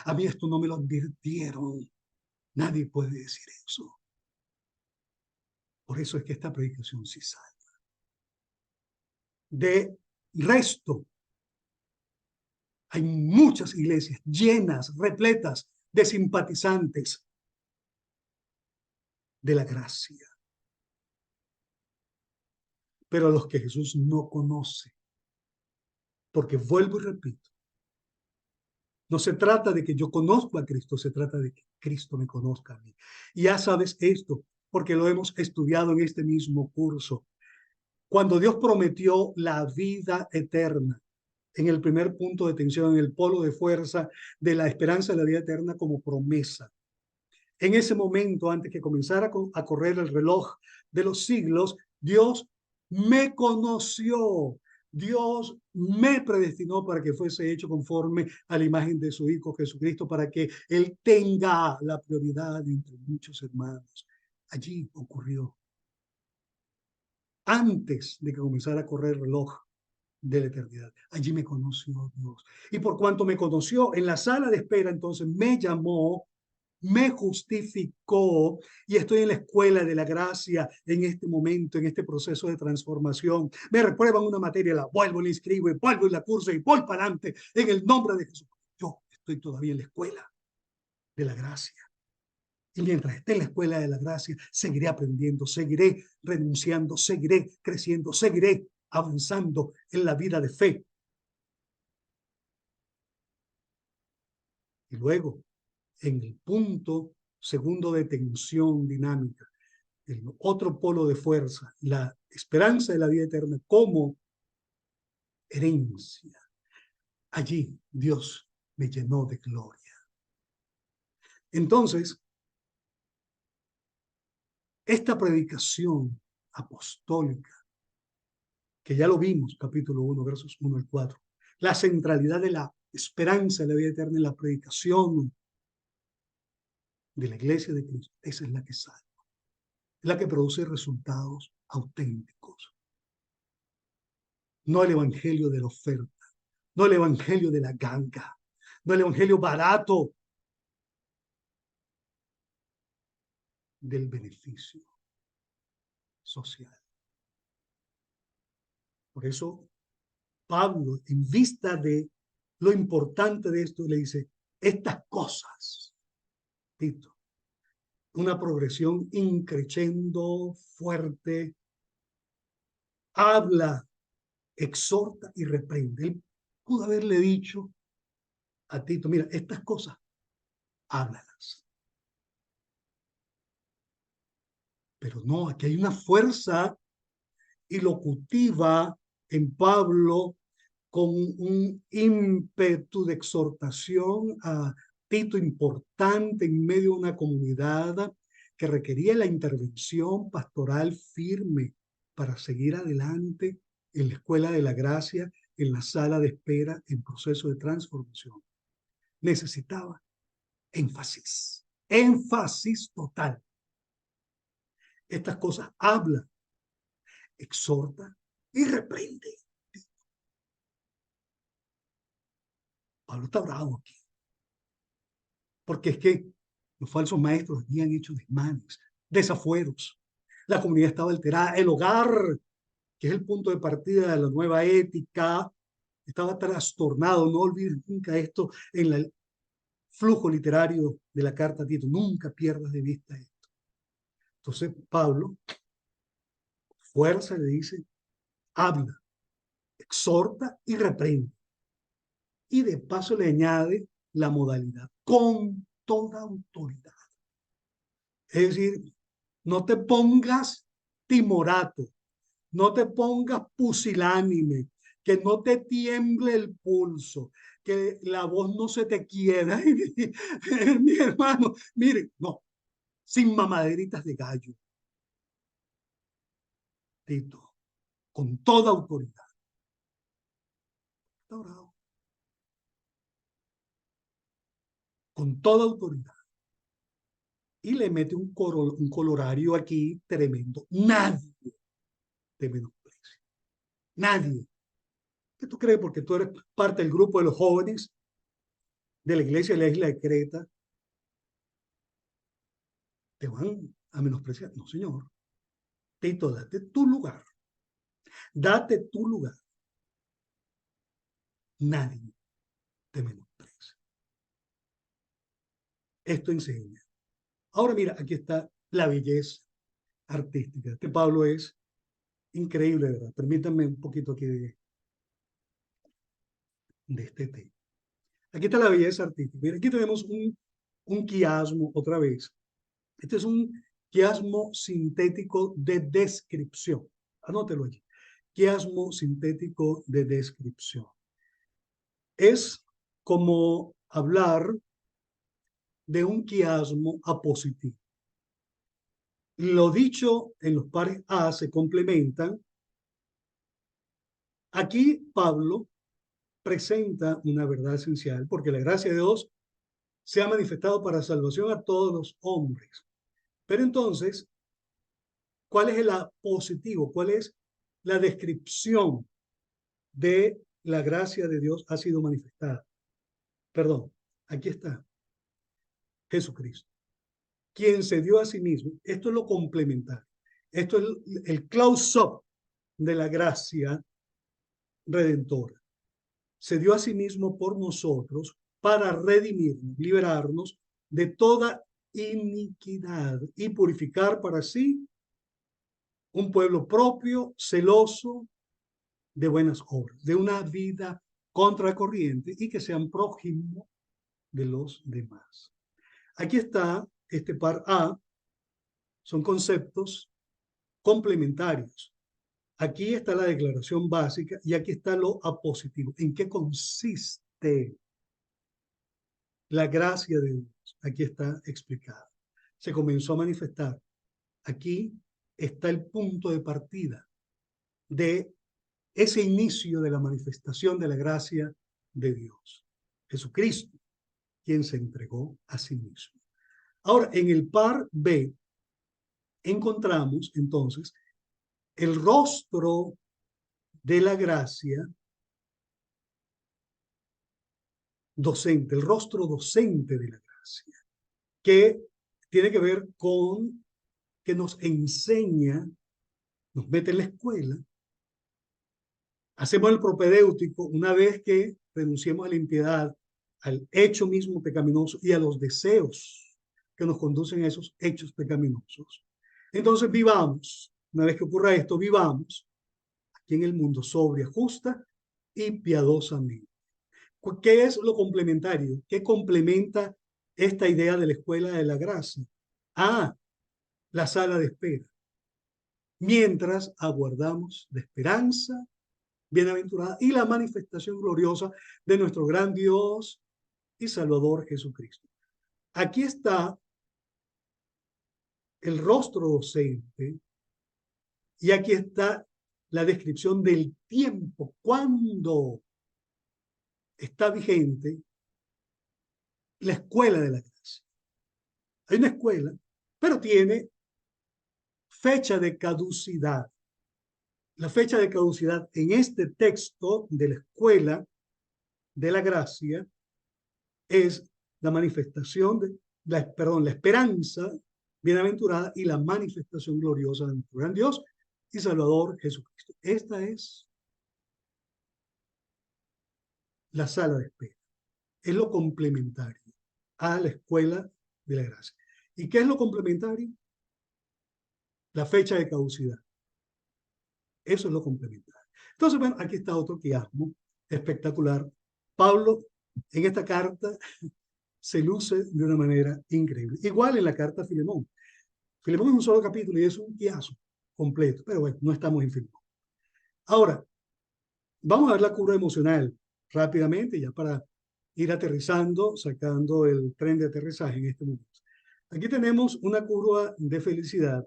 A mí esto no me lo advirtieron. Nadie puede decir eso. Por eso es que esta predicación sí salva. De resto, hay muchas iglesias llenas, repletas de simpatizantes de la gracia. Pero a los que Jesús no conoce. Porque vuelvo y repito, no se trata de que yo conozco a Cristo, se trata de que Cristo me conozca a mí. Y ya sabes esto, porque lo hemos estudiado en este mismo curso. Cuando Dios prometió la vida eterna, en el primer punto de tensión, en el polo de fuerza de la esperanza de la vida eterna como promesa. En ese momento, antes que comenzara a correr el reloj de los siglos, Dios me conoció. Dios me predestinó para que fuese hecho conforme a la imagen de su Hijo Jesucristo, para que Él tenga la prioridad entre muchos hermanos. Allí ocurrió. Antes de que comenzara a correr el reloj de la eternidad. Allí me conoció Dios. Y por cuanto me conoció en la sala de espera, entonces me llamó, me justificó y estoy en la escuela de la gracia en este momento, en este proceso de transformación. Me reprueban una materia, la vuelvo, la inscribo y vuelvo y la curso y voy para adelante en el nombre de Jesús. Yo estoy todavía en la escuela de la gracia. Y mientras esté en la escuela de la gracia, seguiré aprendiendo, seguiré renunciando, seguiré creciendo, seguiré avanzando en la vida de fe. Y luego, en el punto segundo de tensión dinámica, el otro polo de fuerza, la esperanza de la vida eterna como herencia. Allí Dios me llenó de gloria. Entonces, esta predicación apostólica, que ya lo vimos, capítulo 1, versos 1 al 4, la centralidad de la esperanza de la vida eterna en la predicación de la iglesia de Cristo, esa es la que salva, es la que produce resultados auténticos. No el evangelio de la oferta, no el evangelio de la ganga, no el evangelio barato del beneficio. social. Por eso Pablo, en vista de lo importante de esto, le dice, estas cosas, Tito, una progresión increciendo, fuerte, habla, exhorta y reprende. Él pudo haberle dicho a Tito, mira, estas cosas, háblalas. Pero no, aquí hay una fuerza ilocutiva en Pablo con un ímpetu de exhortación a Tito importante en medio de una comunidad que requería la intervención pastoral firme para seguir adelante en la escuela de la gracia, en la sala de espera, en proceso de transformación. Necesitaba énfasis, énfasis total. Estas cosas habla, exhorta y reprende. Pablo está bravo aquí, porque es que los falsos maestros habían hecho desmanes, desafueros. La comunidad estaba alterada, el hogar, que es el punto de partida de la nueva ética, estaba trastornado. No olvides nunca esto en el flujo literario de la carta a Tito, nunca pierdas de vista esto. Entonces Pablo, fuerza le dice, habla, exhorta y reprende. Y de paso le añade la modalidad, con toda autoridad. Es decir, no te pongas timorato, no te pongas pusilánime, que no te tiemble el pulso, que la voz no se te quiera. Mi hermano, mire, no, sin mamaderitas de gallo. Tito, con toda autoridad. Está bravo. Con toda autoridad. Y le mete un colorario aquí tremendo. Nadie te menosprecia. Nadie. ¿Qué tú crees? Porque tú eres parte del grupo de los jóvenes de la iglesia de la isla de Creta, te van a menospreciar. No, señor. Tito, date tu lugar. Date tu lugar. Nadie te menosprecia. Esto enseña. Ahora mira, aquí está la belleza artística. Este Pablo es increíble, ¿verdad? Permítanme un poquito aquí de este tema. Aquí está la belleza artística. Mira, aquí tenemos un quiasmo otra vez. Este es un quiasmo sintético de descripción. Anótelo allí. Quiasmo sintético de descripción. Es como hablar de un quiasmo apositivo. Lo dicho en los pares A se complementan. Aquí Pablo presenta una verdad esencial, porque la gracia de Dios se ha manifestado para salvación a todos los hombres. Pero entonces, ¿cuál es el positivo? ¿Cuál es la descripción de la gracia de Dios ha sido manifestada? Perdón, aquí está. Jesucristo, quien se dio a sí mismo. Esto es lo complementario. Esto es el close-up de la gracia redentora. Se dio a sí mismo por nosotros para redimirnos, liberarnos de toda iniquidad y purificar para sí un pueblo propio, celoso de buenas obras, de una vida contracorriente y que sean prójimos de los demás. Aquí está este par A, son conceptos complementarios. Aquí está la declaración básica y aquí está lo apositivo. ¿En qué consiste la gracia de Dios? Aquí está explicada. Se comenzó a manifestar. Aquí está el punto de partida de ese inicio de la manifestación de la gracia de Dios. Jesucristo, quien se entregó a sí mismo. Ahora, en el par B, encontramos entonces el rostro de la gracia docente, el rostro docente de la gracia, que tiene que ver con que nos enseña nos mete en la escuela, hacemos el propedéutico una vez que renunciemos a la impiedad, al hecho mismo pecaminoso y a los deseos que nos conducen a esos hechos pecaminosos. Entonces vivamos, una vez que ocurra esto, vivamos aquí en el mundo sobria, justa y piadosamente. ¿Qué es lo complementario? ¿Qué complementa esta idea de la escuela de la gracia? Ah, la sala de espera. Mientras aguardamos la esperanza bienaventurada y la manifestación gloriosa de nuestro gran Dios y Salvador Jesucristo. Aquí está el rostro docente y aquí está la descripción del tiempo, cuando está vigente la escuela de la gracia. Hay una escuela, pero tiene fecha de caducidad. La fecha de caducidad en este texto de la escuela de la gracia es la manifestación de la esperanza bienaventurada y la manifestación gloriosa de nuestro gran Dios y Salvador Jesucristo. Esta es la sala de espera. Es lo complementario a la escuela de la gracia. ¿Y qué es lo complementario? La fecha de caducidad. Eso es lo complementario. Entonces, bueno, aquí está otro quiasmo espectacular. Pablo, en esta carta, se luce de una manera increíble. Igual en la carta a Filemón. Filemón es un solo capítulo y es un quiazo completo, pero bueno, no estamos en Filemón. Ahora, vamos a ver la curva emocional rápidamente, ya para ir aterrizando, sacando el tren de aterrizaje en este momento. Aquí tenemos una curva de felicidad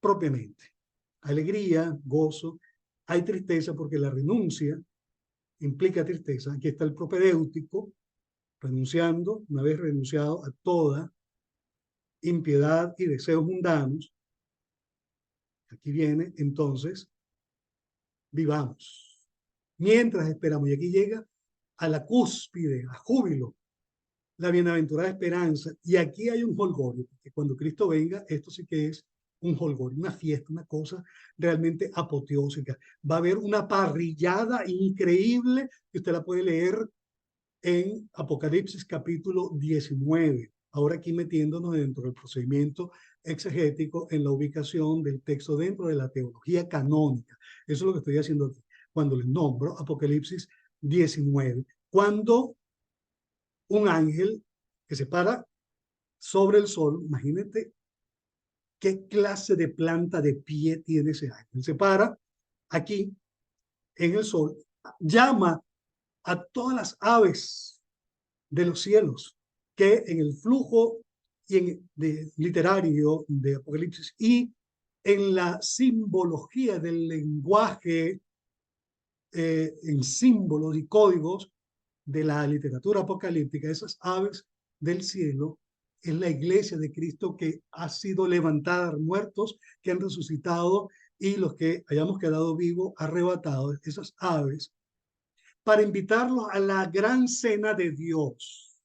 propiamente. Alegría, gozo, hay tristeza porque la renuncia implica tristeza. Aquí está el propedéutico, renunciando, una vez renunciado a toda impiedad y deseos mundanos. Aquí viene, entonces, vivamos. Mientras esperamos, y aquí llega a la cúspide, a júbilo, la bienaventurada esperanza. Y aquí hay un jolgorio, porque cuando Cristo venga, esto sí que es un jolgorio, una fiesta, una cosa realmente apoteósica. Va a haber una parrillada increíble que usted la puede leer en Apocalipsis capítulo 19. Ahora aquí metiéndonos dentro del procedimiento exegético en la ubicación del texto dentro de la teología canónica. Eso es lo que estoy haciendo aquí. Cuando les nombro Apocalipsis 19, cuando un ángel que se para sobre el sol, imagínate qué clase de planta de pie tiene ese ángel. Se para aquí en el sol, llama a todas las aves de los cielos que en el flujo y literario de Apocalipsis y en la simbología del lenguaje en símbolos y códigos de la literatura apocalíptica, esas aves del cielo, es la iglesia de Cristo que ha sido levantada, muertos que han resucitado y los que hayamos quedado vivos, arrebatados, esas aves, para invitarlos a la gran cena de Dios,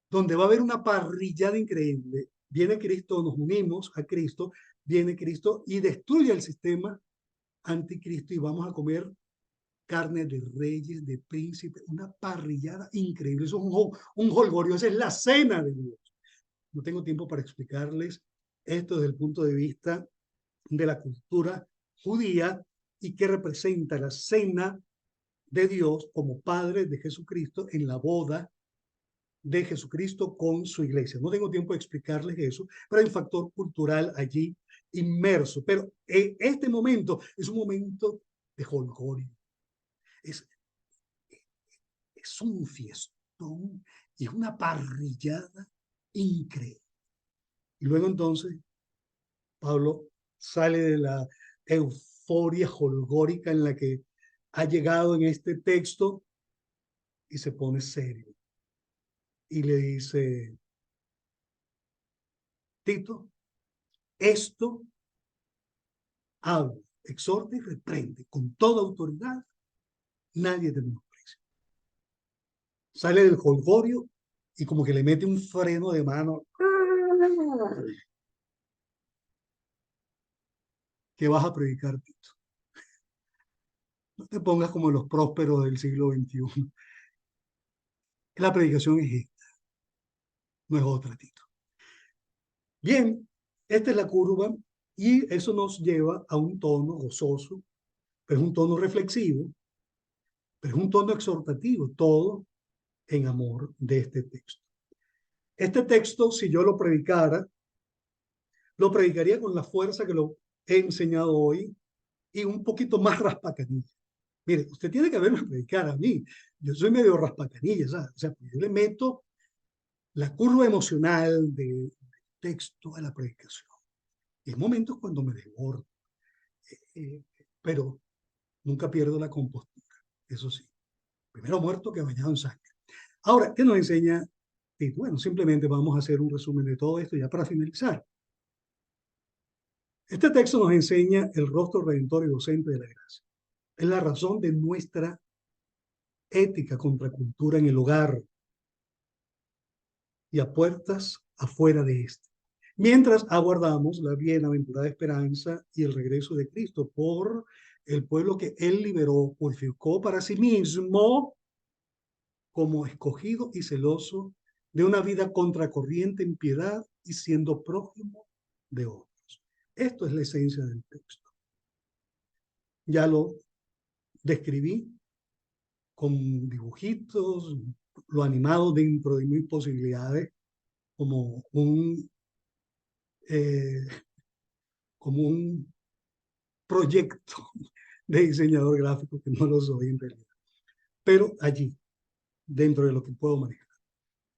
donde va a haber una parrillada increíble. Viene Cristo, nos unimos a Cristo, viene Cristo y destruye el sistema anticristo y vamos a comer carne de reyes, de príncipes, una parrillada increíble. Eso es un jolgorio, esa es la cena de Dios. No tengo tiempo para explicarles esto desde el punto de vista de la cultura judía y qué representa la cena de Dios como Padre de Jesucristo en la boda de Jesucristo con su iglesia. No tengo tiempo de explicarles eso, pero hay un factor cultural allí inmerso. Pero este momento es un momento de jolgorio. Es un fiestón y es una parrillada increíble. Y luego entonces Pablo sale de la euforia jolgórica en la que ha llegado en este texto y se pone serio. Y le dice, Tito, esto habla, exhorta y reprende con toda autoridad, nadie te menosprecia. Sale del jolgorio y como que le mete un freno de mano. que vas a predicar, Tito. No te pongas como los prósperos del siglo XXI. La predicación es esta, no es otra, Tito. Bien, esta es la curva y eso nos lleva a un tono gozoso, pero es un tono reflexivo, pero es un tono exhortativo, todo en amor de este texto. Este texto, si yo lo predicaría con la fuerza que lo he enseñado hoy y un poquito más raspacanilla. Mire, usted tiene que verme predicar a mí. Yo soy medio raspacanilla, ¿sabes? O sea, yo le meto la curva emocional del texto a la predicación. Hay momentos cuando me desbordo, eh, pero nunca pierdo la compostura, eso sí. Primero muerto que bañado en sangre. Ahora, ¿qué nos enseña Tito? Bueno, simplemente vamos a hacer un resumen de todo esto ya para finalizar. Este texto nos enseña el rostro redentor y docente de la gracia. Es la razón de nuestra ética contra cultura en el hogar y a puertas afuera de este. Mientras aguardamos la bienaventurada esperanza y el regreso de Cristo por el pueblo que Él liberó, purificó para sí mismo como escogido y celoso de una vida contracorriente en piedad y siendo prójimo de otros. Esto es la esencia del texto. Ya lo describí con dibujitos, lo animado dentro de mis posibilidades, como eh, como un proyecto de diseñador gráfico, que no lo soy en realidad, pero allí, dentro de lo que puedo manejar.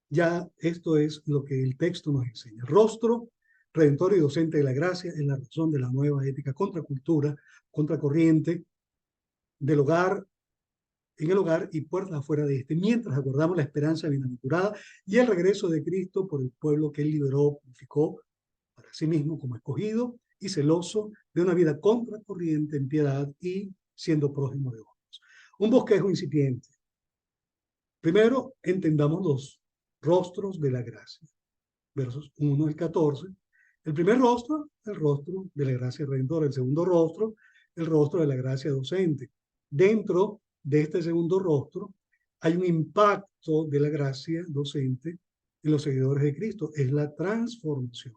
Ya esto es lo que el texto nos enseña. Rostro, redentor y docente de la gracia es la razón de la nueva ética contracultura, contracorriente del hogar, en el hogar y puertas afuera de este, mientras aguardamos la esperanza bienaventurada y el regreso de Cristo por el pueblo que Él liberó, purificó para sí mismo como escogido y celoso de una vida contracorriente en piedad y siendo prójimo de otros. Un bosquejo incipiente. Primero, entendamos los rostros de la gracia. Versos 1 al 14. El primer rostro, el rostro de la gracia redentora. El segundo rostro, el rostro de la gracia docente. Dentro de este segundo rostro hay un impacto de la gracia docente en los seguidores de Cristo. Es la transformación.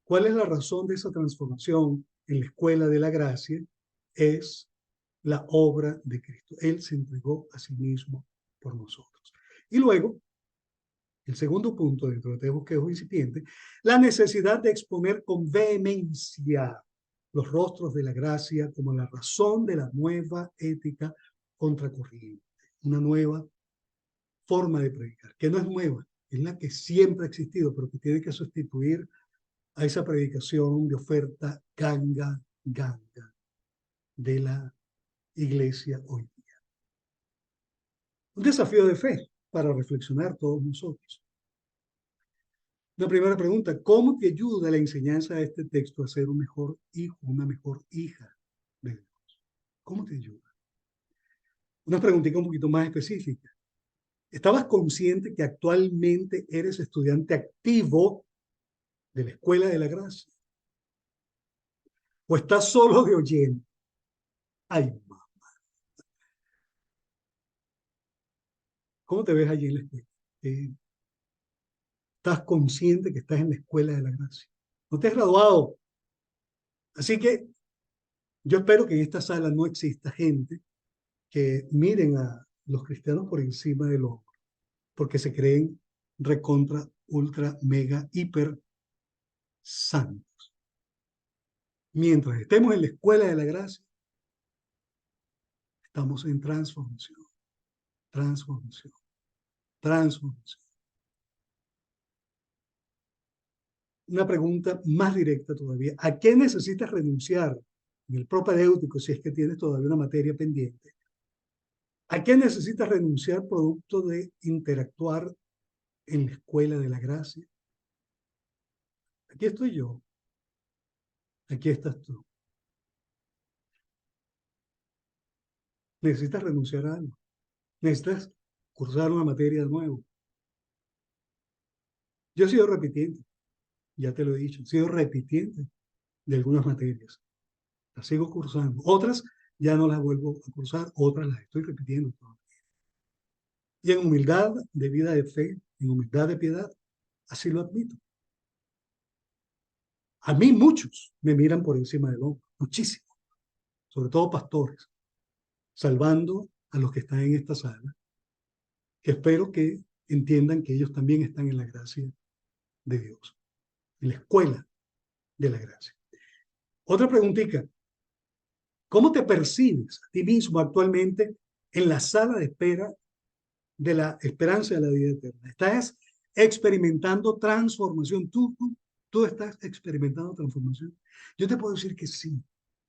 ¿Cuál es la razón de esa transformación en la escuela de la gracia? Es la obra de Cristo. Él se entregó a sí mismo por nosotros. Y luego, el segundo punto dentro de este bosquejo incipiente, la necesidad de exponer con vehemencia los rostros de la gracia como la razón de la nueva ética contracorriente, una nueva forma de predicar, que no es nueva, es la que siempre ha existido, pero que tiene que sustituir a esa predicación de oferta ganga de la iglesia hoy día. Un desafío de fe para reflexionar todos nosotros. La primera pregunta, ¿cómo te ayuda la enseñanza de este texto a ser un mejor hijo, una mejor hija de Dios? ¿Cómo te ayuda? Una preguntita un poquito más específica. ¿Estabas consciente que actualmente eres estudiante activo de la Escuela de la Gracia? ¿O estás solo de oyente? Ay, mamá. ¿Cómo te ves allí en la escuela? ¿Estás consciente que estás en la Escuela de la Gracia? No te has graduado. Así que yo espero que en esta sala no exista gente que miren a los cristianos por encima del hombro, porque se creen recontra, ultra, mega, hiper santos. Mientras estemos en la escuela de la gracia, estamos en transformación, transformación, transformación. Una pregunta más directa todavía. ¿A qué necesitas renunciar en el propedéutico, si es que tienes todavía una materia pendiente? ¿A qué necesitas renunciar producto de interactuar en la escuela de la gracia? Aquí estoy yo. Aquí estás tú. Necesitas renunciar a algo. Necesitas cursar una materia de nuevo. Yo he sido repitiente, ya te lo he dicho, he sido repitiente de algunas materias. Las sigo cursando. Otras ya no las vuelvo a cursar, otras las estoy repitiendo todavía. Y en humildad de vida de fe, en humildad de piedad, así lo admito. A mí muchos me miran por encima del hombro, muchísimo, sobre todo pastores, salvando a los que están en esta sala, que espero que entiendan que ellos también están en la gracia de Dios, en la escuela de la gracia. Otra preguntita, ¿cómo te percibes a ti mismo actualmente en la sala de espera de la esperanza de la vida eterna? ¿Estás experimentando transformación? ¿Tú estás experimentando transformación? Yo te puedo decir que sí,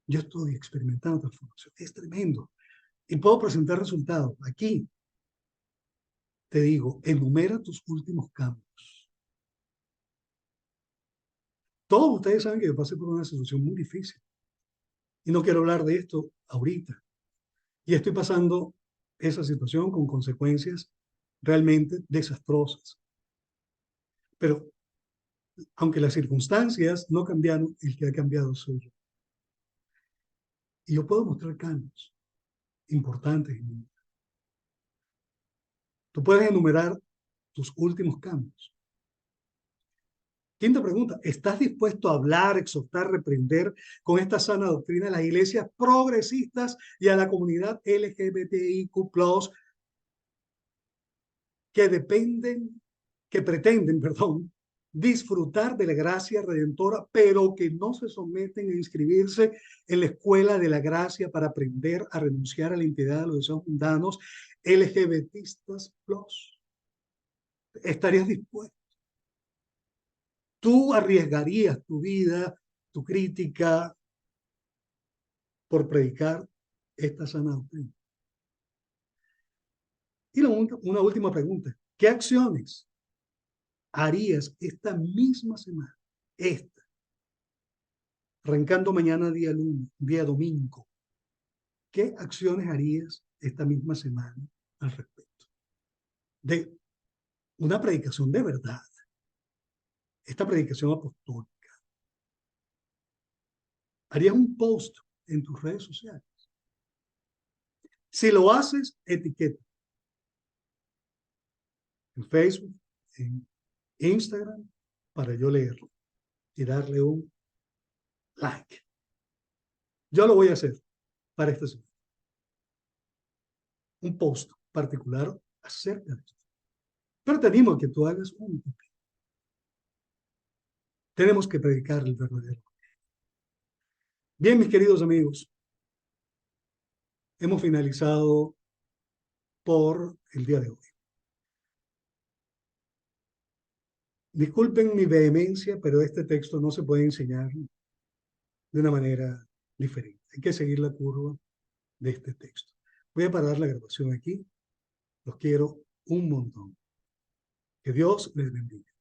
yo estoy experimentando transformación. Es tremendo. Y puedo presentar resultados. Aquí te digo, enumera tus últimos cambios. Todos ustedes saben que yo pasé por una situación muy difícil. Y no quiero hablar de esto ahorita. Y estoy pasando esa situación con consecuencias realmente desastrosas. Pero aunque las circunstancias no cambiaron, el que ha cambiado soy yo. Y yo puedo mostrar cambios importantes en mi vida. Tú puedes enumerar tus últimos cambios. Quinta pregunta, ¿estás dispuesto a hablar, exhortar, reprender con esta sana doctrina a las iglesias progresistas y a la comunidad LGBTIQ+, que pretenden, disfrutar de la gracia redentora, pero que no se someten a inscribirse en la escuela de la gracia para aprender a renunciar a la impiedad de los deseos mundanos LGBTistas+? ¿Estarías dispuesto? ¿Tú arriesgarías tu vida, tu crítica, por predicar esta sana doctrina? Y una última pregunta. ¿Qué acciones harías esta misma semana, arrancando mañana día domingo? ¿Qué acciones harías esta misma semana al respecto? De una predicación de verdad, esta predicación apostólica. ¿Harías un post en tus redes sociales? Si lo haces, etiqueta. En Facebook, en Instagram, para yo leerlo y darle un like. Yo lo voy a hacer para esta semana. Un post particular acerca de esto. Pero te animo a que tú hagas un. Tenemos que predicar el verdadero. Bien, mis queridos amigos, hemos finalizado por el día de hoy. Disculpen mi vehemencia, pero este texto no se puede enseñar de una manera diferente. Hay que seguir la curva de este texto. Voy a parar la grabación aquí. Los quiero un montón. Que Dios les bendiga.